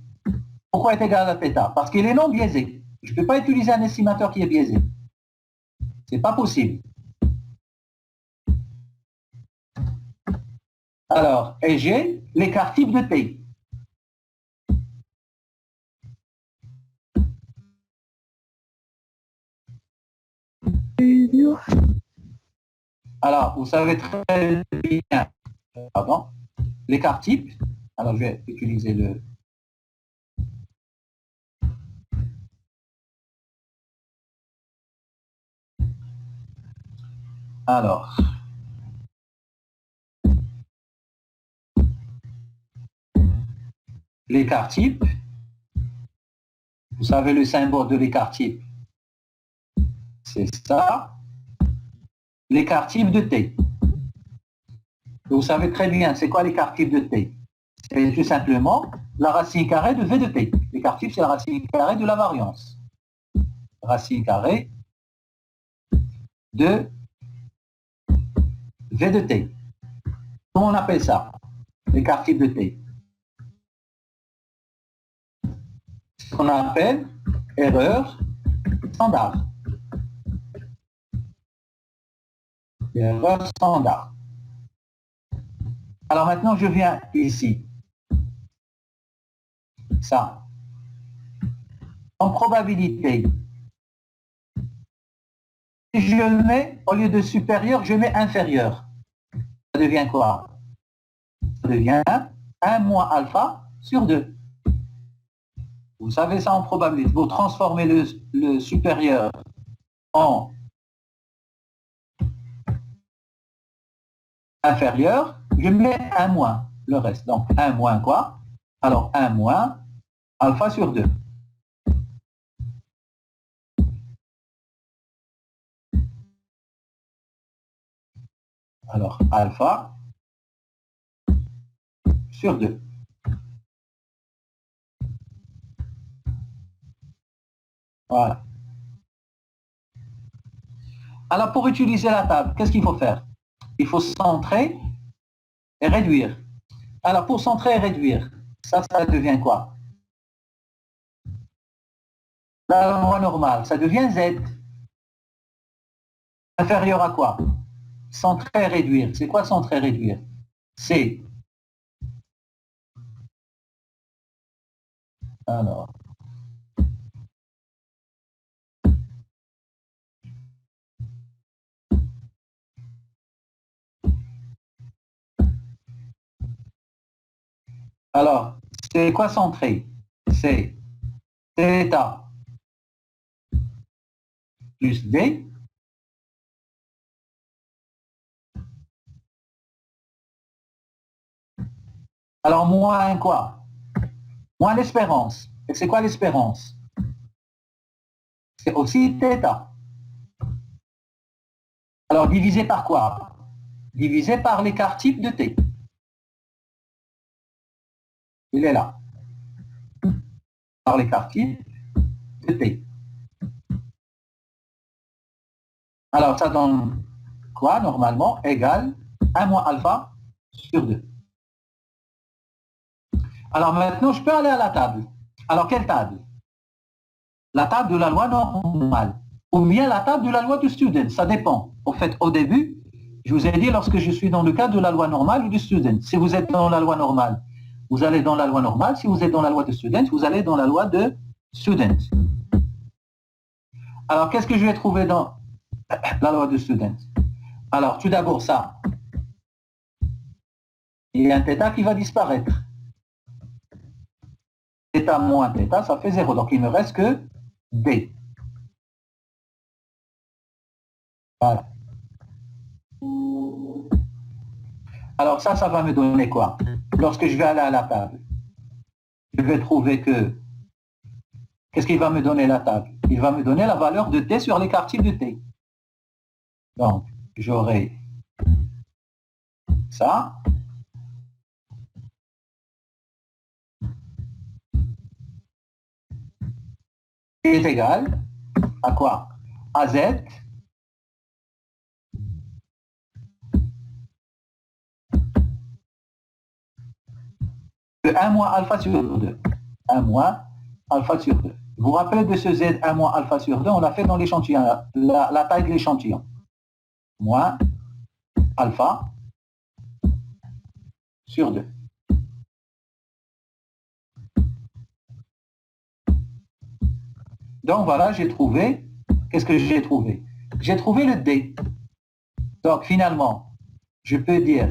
Pourquoi est égal à θ? Parce qu'il est non biaisé. Je ne peux pas utiliser un estimateur qui est biaisé. C'est pas possible. Alors, et j'ai l'écart type de T. Alors, vous savez très bien, pardon, l'écart type. Alors, je vais utiliser le... Alors, l'écart type, vous savez le symbole de l'écart type, c'est ça, l'écart type de t. Vous savez très bien, c'est quoi l'écart type de t? C'est tout simplement la racine carrée de v de t. L'écart type, c'est la racine carrée de la variance. Racine carrée de v de t. Comment on appelle ça? L'écart type de t. Ce qu'on appelle erreur standard. Erreur standard. Alors maintenant, je viens ici. Ça. En probabilité, si je mets, au lieu de supérieur, je mets inférieur. Ça devient quoi? Ça devient 1 moins alpha sur 2. Vous savez ça en probabilité. Vous transformez le supérieur en inférieur, je mets 1 moins le reste. Donc 1 moins quoi? Alors 1 moins alpha sur 2. Alors alpha sur 2. Voilà. Alors pour utiliser la table, qu'est-ce qu'il faut faire? Il faut centrer et réduire. Alors pour centrer et réduire, ça devient quoi? La loi normale, ça devient Z. Inférieur à quoi? Centrer et réduire. C'est quoi centrer et réduire? C'est... Alors... Alors, c'est quoi centrer? C'est θ plus D alors moins quoi? Moins l'espérance. Et c'est quoi l'espérance? C'est aussi θ. Alors divisé par quoi? Divisé par l'écart type de T. Il est là. Par l'écart type de T. Alors ça donne quoi normalement? Égal 1 moins alpha sur 2. Alors maintenant, je peux aller à la table. Alors quelle table? La table de la loi normale. Ou bien la table de la loi du student. Ça dépend. En fait, au début, je vous ai dit lorsque je suis dans le cadre de la loi normale ou du student. Si vous êtes dans la loi normale, vous allez dans la loi normale. Si vous êtes dans la loi de student, vous allez dans la loi de student. Alors, qu'est-ce que je vais trouver dans la loi de student? Alors, tout d'abord, ça. Il y a un θ qui va disparaître. θ moins θ, ça fait 0. Donc, il ne me reste que D. Voilà. Alors ça va me donner quoi? Lorsque je vais aller à la table, je vais trouver que... Qu'est-ce qu'il va me donner la table? Il va me donner la valeur de T sur l'écart type de T. Donc, j'aurai ça. Qui est égal à quoi? À Z de 1 moins alpha sur 2. 1 moins alpha sur 2. Vous vous rappelez de ce Z 1 moins alpha sur 2, on l'a fait dans l'échantillon, la taille de l'échantillon. Moins alpha sur 2. Donc voilà, j'ai trouvé, qu'est-ce que j'ai trouvé? j'ai trouvé le D. Donc finalement, je peux dire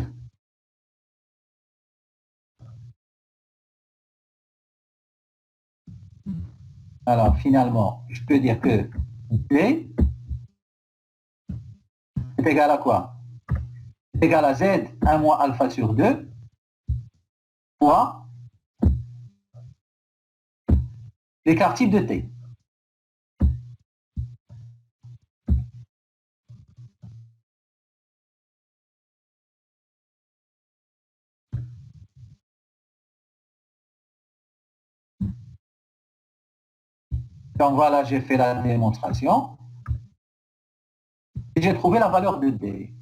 alors finalement, je peux dire que D est égal à quoi? C'est égal à Z 1 moins alpha sur 2 fois l'écart type de T. Donc voilà, j'ai fait la démonstration. Et j'ai trouvé la valeur de D.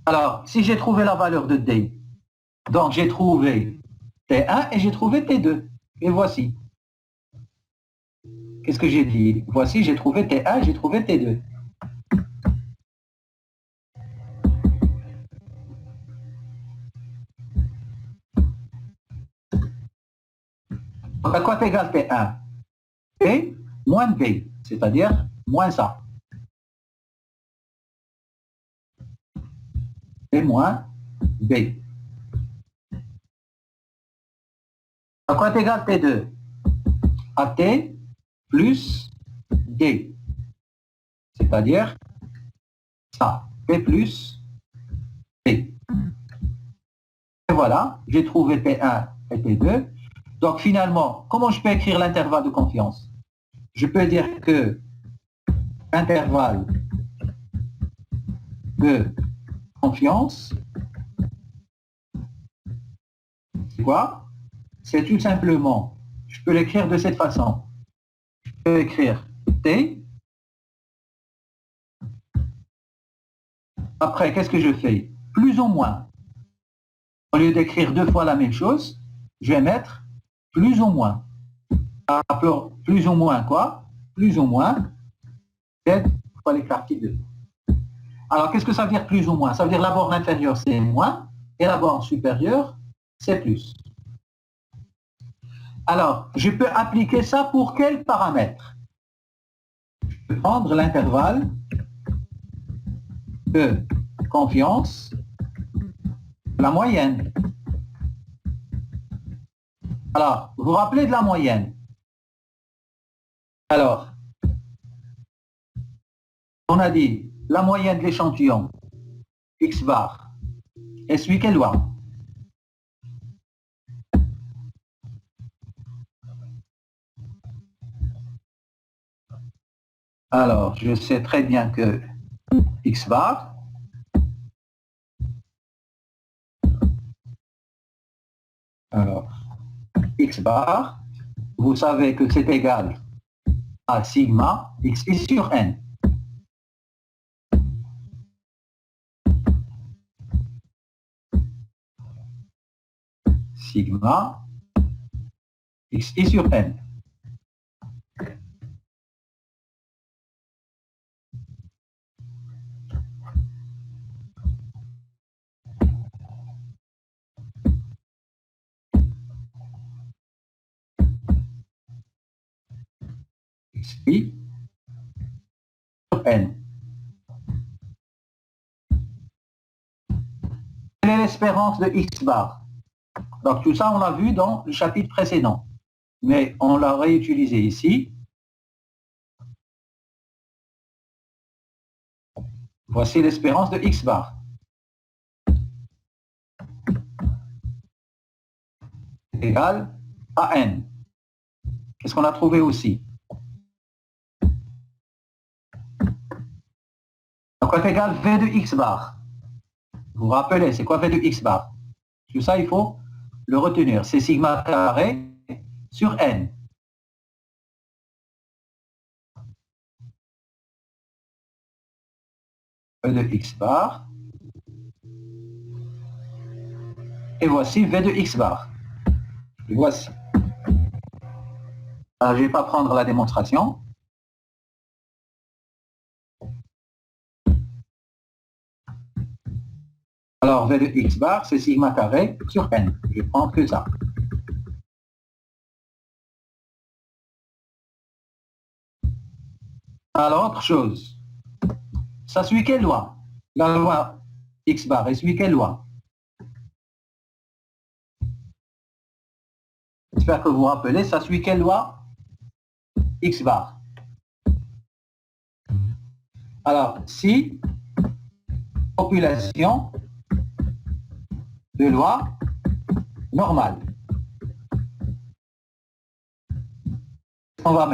Alors, si j'ai trouvé la valeur de D, donc j'ai trouvé T1 et j'ai trouvé T2. Et voici. Qu'est-ce que j'ai dit? Voici, j'ai trouvé T1 et j'ai trouvé T2. Donc à quoi est égal T1? T moins B, c'est-à-dire moins ça. T moins B. À quoi est égal T2? À T plus D. C'est-à-dire ça. T plus D. Et voilà, j'ai trouvé T1 et T2. Donc finalement, comment je peux écrire l'intervalle de confiance? Je peux dire que l'intervalle de confiance, c'est quoi? C'est tout simplement, je peux l'écrire de cette façon. Je peux écrire T. Après, qu'est-ce que je fais? Plus ou moins. Au lieu d'écrire deux fois la même chose, je vais mettre plus ou moins. Alors, plus ou moins quoi? Plus ou moins Z fois l'écart type de. Alors, qu'est-ce que ça veut dire plus ou moins? Ça veut dire la borne inférieure, c'est moins, et la borne supérieure, c'est plus. Alors, je peux appliquer ça pour quel paramètre? Je peux prendre l'intervalle de confiance, la moyenne. Alors, vous vous rappelez de la moyenne? Alors, on a dit la moyenne de l'échantillon, X bar, est celui qu'elle doit. Alors, je sais très bien que X bar, alors, X bar, vous savez que c'est égal à sigma Xi sur N. Sigma Xi sur N. Xi sur N. Quelle est l'espérance de X bar? Donc tout ça, on l'a vu dans le chapitre précédent. Mais on l'a réutilisé ici. Voici l'espérance de X bar. Égale à N. Qu'est-ce qu'on a trouvé aussi? Donc, quoi est égal V de X bar? Vous vous rappelez, c'est quoi V de X bar? Tout ça, il faut le retenir. C'est sigma carré sur N. V de X bar. Et voici V de X bar. Et voici. Alors, je ne vais pas prendre la démonstration. Alors, V de X bar, c'est sigma carré sur N. Je vais prendre que ça. Alors, autre chose. Ça suit quelle loi? La loi X bar, elle suit quelle loi? J'espère que vous vous rappelez, ça suit quelle loi? X bar. Alors, si population de loi normale, on va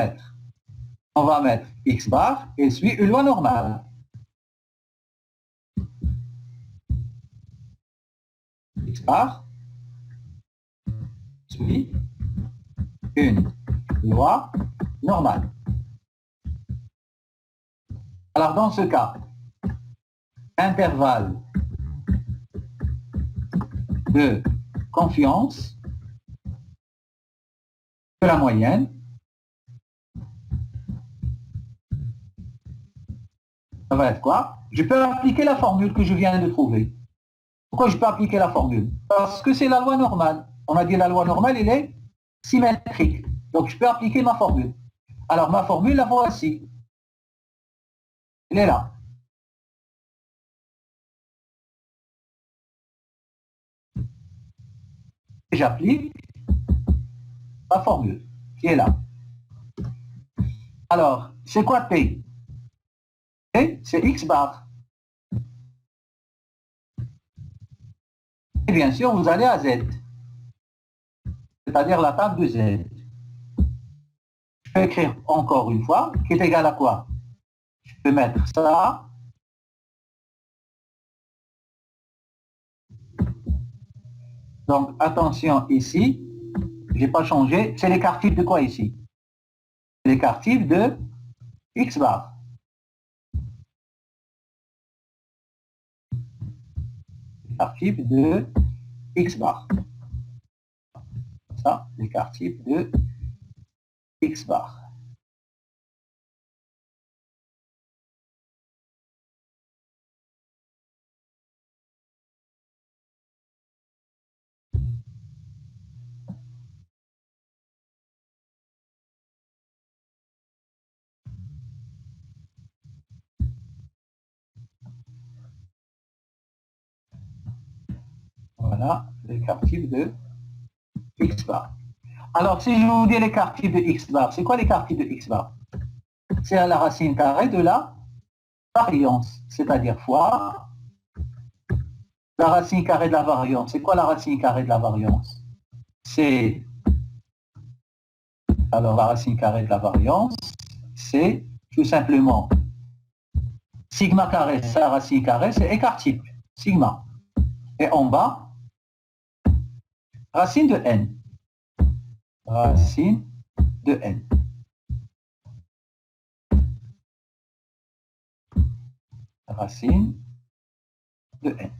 mettre X bar et suit une loi normale. X bar suit une loi normale. Alors dans ce cas, intervalle de confiance de la moyenne, ça va être quoi? Je peux appliquer la formule que je viens de trouver. Pourquoi je peux appliquer la formule? Parce que c'est la loi normale. On a dit la loi normale, elle est symétrique. Donc je peux appliquer ma formule. Alors ma formule, la voici. Elle est là. Et j'applique ma formule qui est là. Alors, c'est quoi T? T, c'est X bar. Et bien sûr, vous allez à Z. C'est-à-dire la table de Z. Je peux écrire encore une fois, qui est égal à quoi? Je peux mettre ça. Donc, attention ici, je n'ai pas changé. C'est l'écart type de quoi ici? C'est l'écart type de X bar. L'écart type de X bar. Ça, l'écart type de X bar. Voilà, l'écart type de X bar. Alors, si je vous dis l'écart type de X bar, c'est quoi l'écart type de X bar? C'est à la racine carrée de la variance, c'est-à-dire fois la racine carrée de la variance. C'est quoi la racine carrée de la variance? C'est, alors la racine carrée de la variance, c'est tout simplement sigma carré, sa racine carrée, c'est écart type, sigma. Et en bas, racine de n. Racine de n. Racine de n.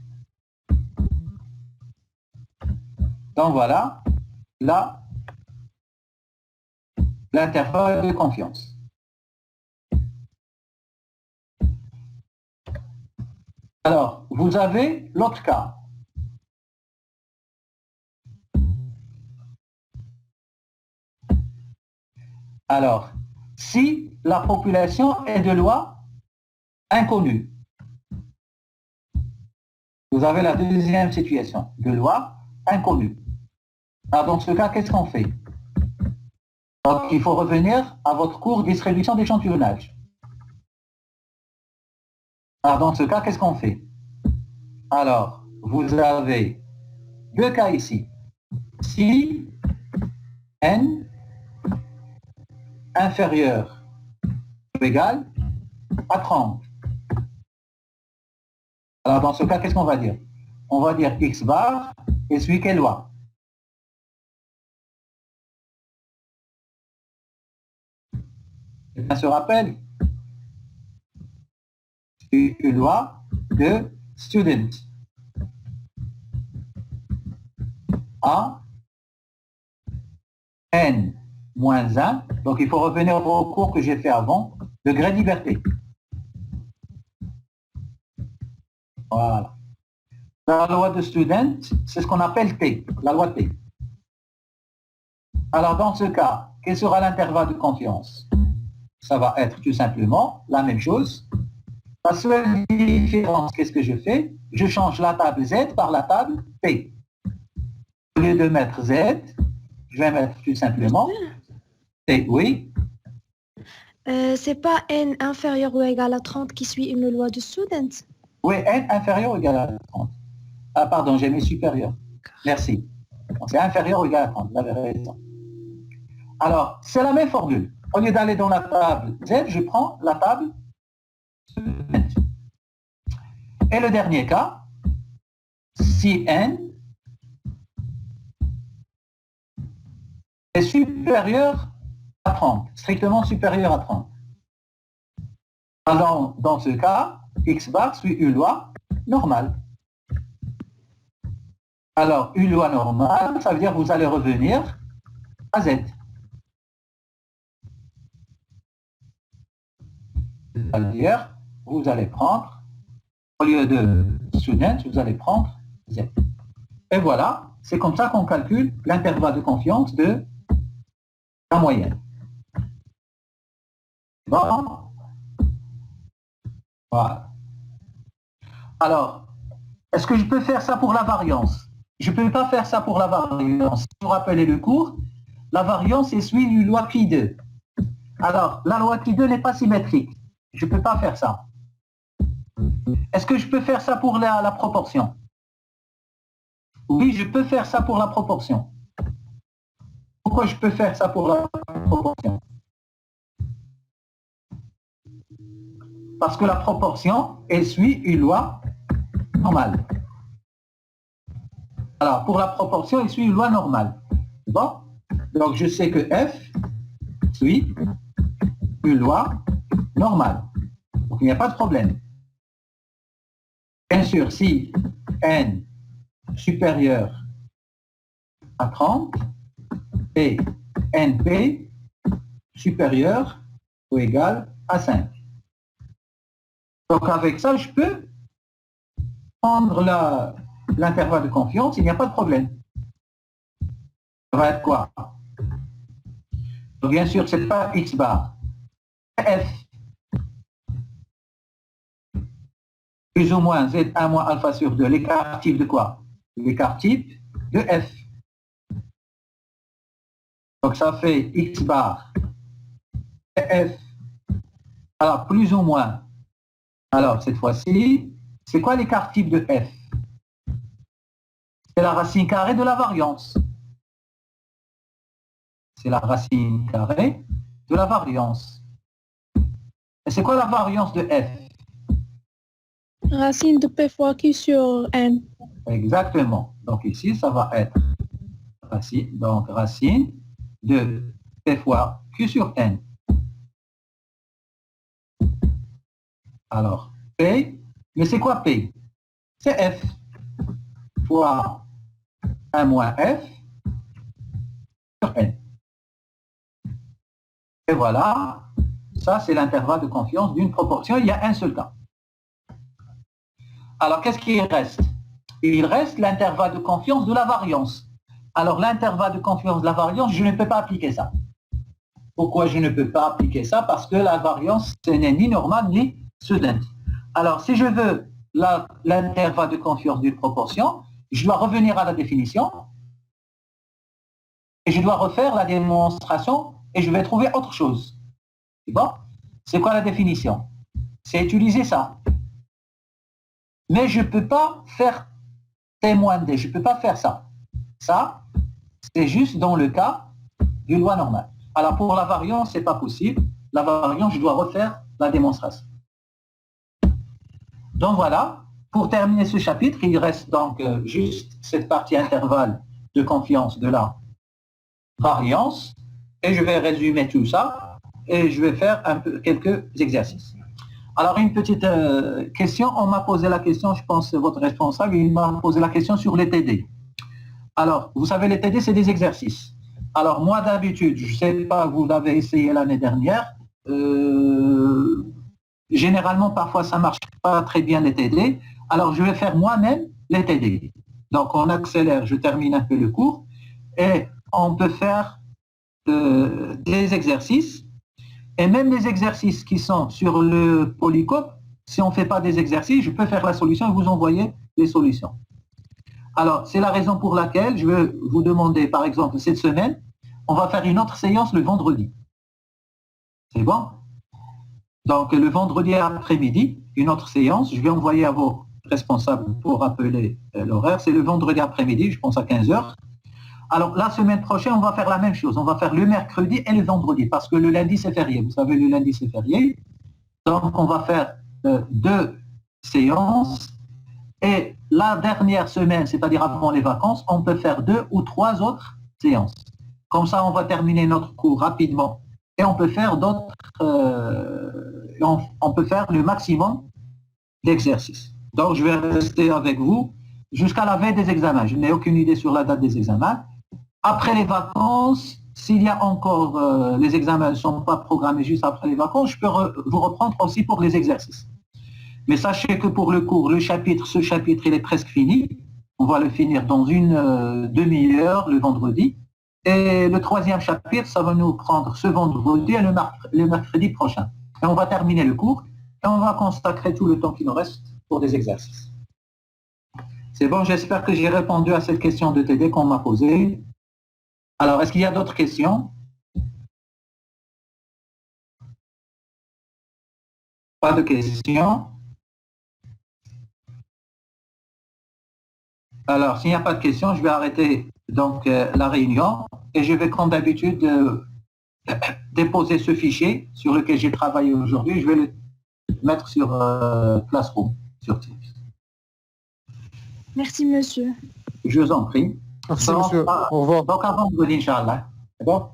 Donc voilà, là, l'intervalle de confiance. Alors, vous avez l'autre cas. Alors, si la population est de loi inconnue, vous avez la deuxième situation, de loi inconnue. Alors, dans ce cas, qu'est-ce qu'on fait? Donc, il faut revenir à votre cours distribution d'échantillonnage. Alors, dans ce cas, qu'est-ce qu'on fait? Alors, vous avez deux cas ici. Si n inférieur ou égal à 30. Alors, dans ce cas, qu'est-ce qu'on va dire? On va dire X bar et suit quelle loi? Quelqu'un se rappelle? Une loi de student. A n moins 1. Donc, il faut revenir au cours que j'ai fait avant, degré de liberté. Voilà. La loi de student, c'est ce qu'on appelle T, la loi T. Alors, dans ce cas, quel sera l'intervalle de confiance? ça va être tout simplement la même chose. La seule différence, qu'est-ce que je fais? Je change la table Z par la table P. Au lieu de mettre Z, je vais mettre tout simplement P. Oui, C'est pas n inférieur ou égal à 30 qui suit une loi de Student? oui, N inférieur ou égal à 30. Ah, pardon, j'ai mis supérieur. Merci. Donc, c'est inférieur ou égal à 30, vous avez raison. Alors, c'est la même formule. Au lieu d'aller dans la table Z, je prends la table student. Et le dernier cas, si N est supérieur à 30, strictement supérieur à 30. Alors, dans ce cas, X bar suit une loi normale. Alors, une loi normale, ça veut dire que vous allez revenir à Z. C'est-à-dire, vous allez prendre, au lieu de student, vous allez prendre Z. Et voilà, c'est comme ça qu'on calcule l'intervalle de confiance de la moyenne. Bon. Voilà. Alors, est-ce que je peux faire ça pour la variance? Je ne peux pas faire ça pour la variance. Si vous vous rappelez le cours, la variance est suivie d'une loi pi 2. Alors, la loi pi 2 n'est pas symétrique. Je ne peux pas faire ça. Est-ce que je peux faire ça pour la proportion? Oui, je peux faire ça pour la proportion. Pourquoi je peux faire ça pour la proportion? Parce que la proportion, elle suit une loi normale. Alors, pour la proportion, elle suit une loi normale. Bon? Donc, je sais que F suit une loi normale. Donc, il n'y a pas de problème. Bien sûr, si N supérieur à 30 et NP supérieur ou égal à 5. Donc, avec ça, je peux prendre l'intervalle de confiance, il n'y a pas de problème. Ça va être quoi? Donc, bien sûr, ce n'est pas X bar. F plus ou moins Z1 moins alpha sur 2. L'écart type de quoi? L'écart type de F. Donc, ça fait X bar F. Alors, plus ou moins. Alors, cette fois-ci, c'est quoi l'écart type de F? C'est la racine carrée de la variance. C'est la racine carrée de la variance. Et c'est quoi la variance de F? Racine de P fois Q sur N. Exactement. Donc ici, ça va être racine de P fois Q sur N. Alors, P, mais c'est quoi P? C'est F fois 1 moins F sur N. Et voilà, ça c'est l'intervalle de confiance d'une proportion, il y a un seul cas. Alors, qu'est-ce qu'il reste? Il reste l'intervalle de confiance de la variance. Alors, l'intervalle de confiance de la variance, je ne peux pas appliquer ça. Pourquoi je ne peux pas appliquer ça? Parce que la variance, ce n'est ni normale ni student. Alors, si je veux l'intervalle de confiance d'une proportion, je dois revenir à la définition et je dois refaire la démonstration et je vais trouver autre chose. C'est bon? C'est quoi la définition? C'est utiliser ça. Mais je ne peux pas faire témoin D, je ne peux pas faire ça. Ça, c'est juste dans le cas d'une loi normale. Alors pour la variance, ce n'est pas possible. La variance, je dois refaire la démonstration. Donc voilà, pour terminer ce chapitre, il reste donc juste cette partie intervalle de confiance de la variance. Et je vais résumer tout ça et je vais faire quelques exercices. Alors, une petite question. On m'a posé la question, je pense que votre responsable, il m'a posé la question sur les TD. Alors, vous savez, les TD, c'est des exercices. Alors, moi, d'habitude, je ne sais pas, vous l'avez essayé l'année dernière. Généralement, parfois, ça ne marche pas très bien les TD. Alors, je vais faire moi-même les TD. Donc, on accélère, je termine un peu le cours. Et on peut faire des exercices. Et même les exercices qui sont sur le Polycope, si on ne fait pas des exercices, je peux faire la solution et vous envoyer les solutions. Alors, c'est la raison pour laquelle je veux vous demander, par exemple, cette semaine, on va faire une autre séance le vendredi. C'est bon? Donc, le vendredi après-midi, une autre séance, je vais envoyer à vos responsables pour rappeler l'horaire. C'est le vendredi après-midi, je pense à 15h. Alors, la semaine prochaine, on va faire la même chose. On va faire le mercredi et le vendredi, parce que le lundi, c'est férié. Vous savez, le lundi, c'est férié. Donc, on va faire 2 séances. Et la dernière semaine, c'est-à-dire avant les vacances, on peut faire 2 ou 3 autres séances. Comme ça, on va terminer notre cours rapidement. Et on peut faire d'autres, on peut faire le maximum d'exercices. Donc, je vais rester avec vous jusqu'à la veille des examens. Je n'ai aucune idée sur la date des examens. Après les vacances, s'il y a encore, les examens ne sont pas programmés juste après les vacances, je peux vous reprendre aussi pour les exercices. Mais sachez que pour le cours, ce chapitre, il est presque fini. On va le finir dans une demi-heure, le vendredi. Et le 3e chapitre, ça va nous prendre ce vendredi et le mercredi prochain. Et on va terminer le cours et on va consacrer tout le temps qui nous reste pour des exercices. C'est bon, j'espère que j'ai répondu à cette question de TD qu'on m'a posée. Alors, est-ce qu'il y a d'autres questions? Pas de questions? Alors, s'il n'y a pas de questions, je vais arrêter donc la réunion et je vais, comme d'habitude, déposer ce fichier sur lequel j'ai travaillé aujourd'hui. Je vais le mettre sur Classroom, sur Teams. Merci, monsieur. Je vous en prie. Merci, monsieur. Au revoir. Donc, à vendredi, Inch'Allah. C'est bon?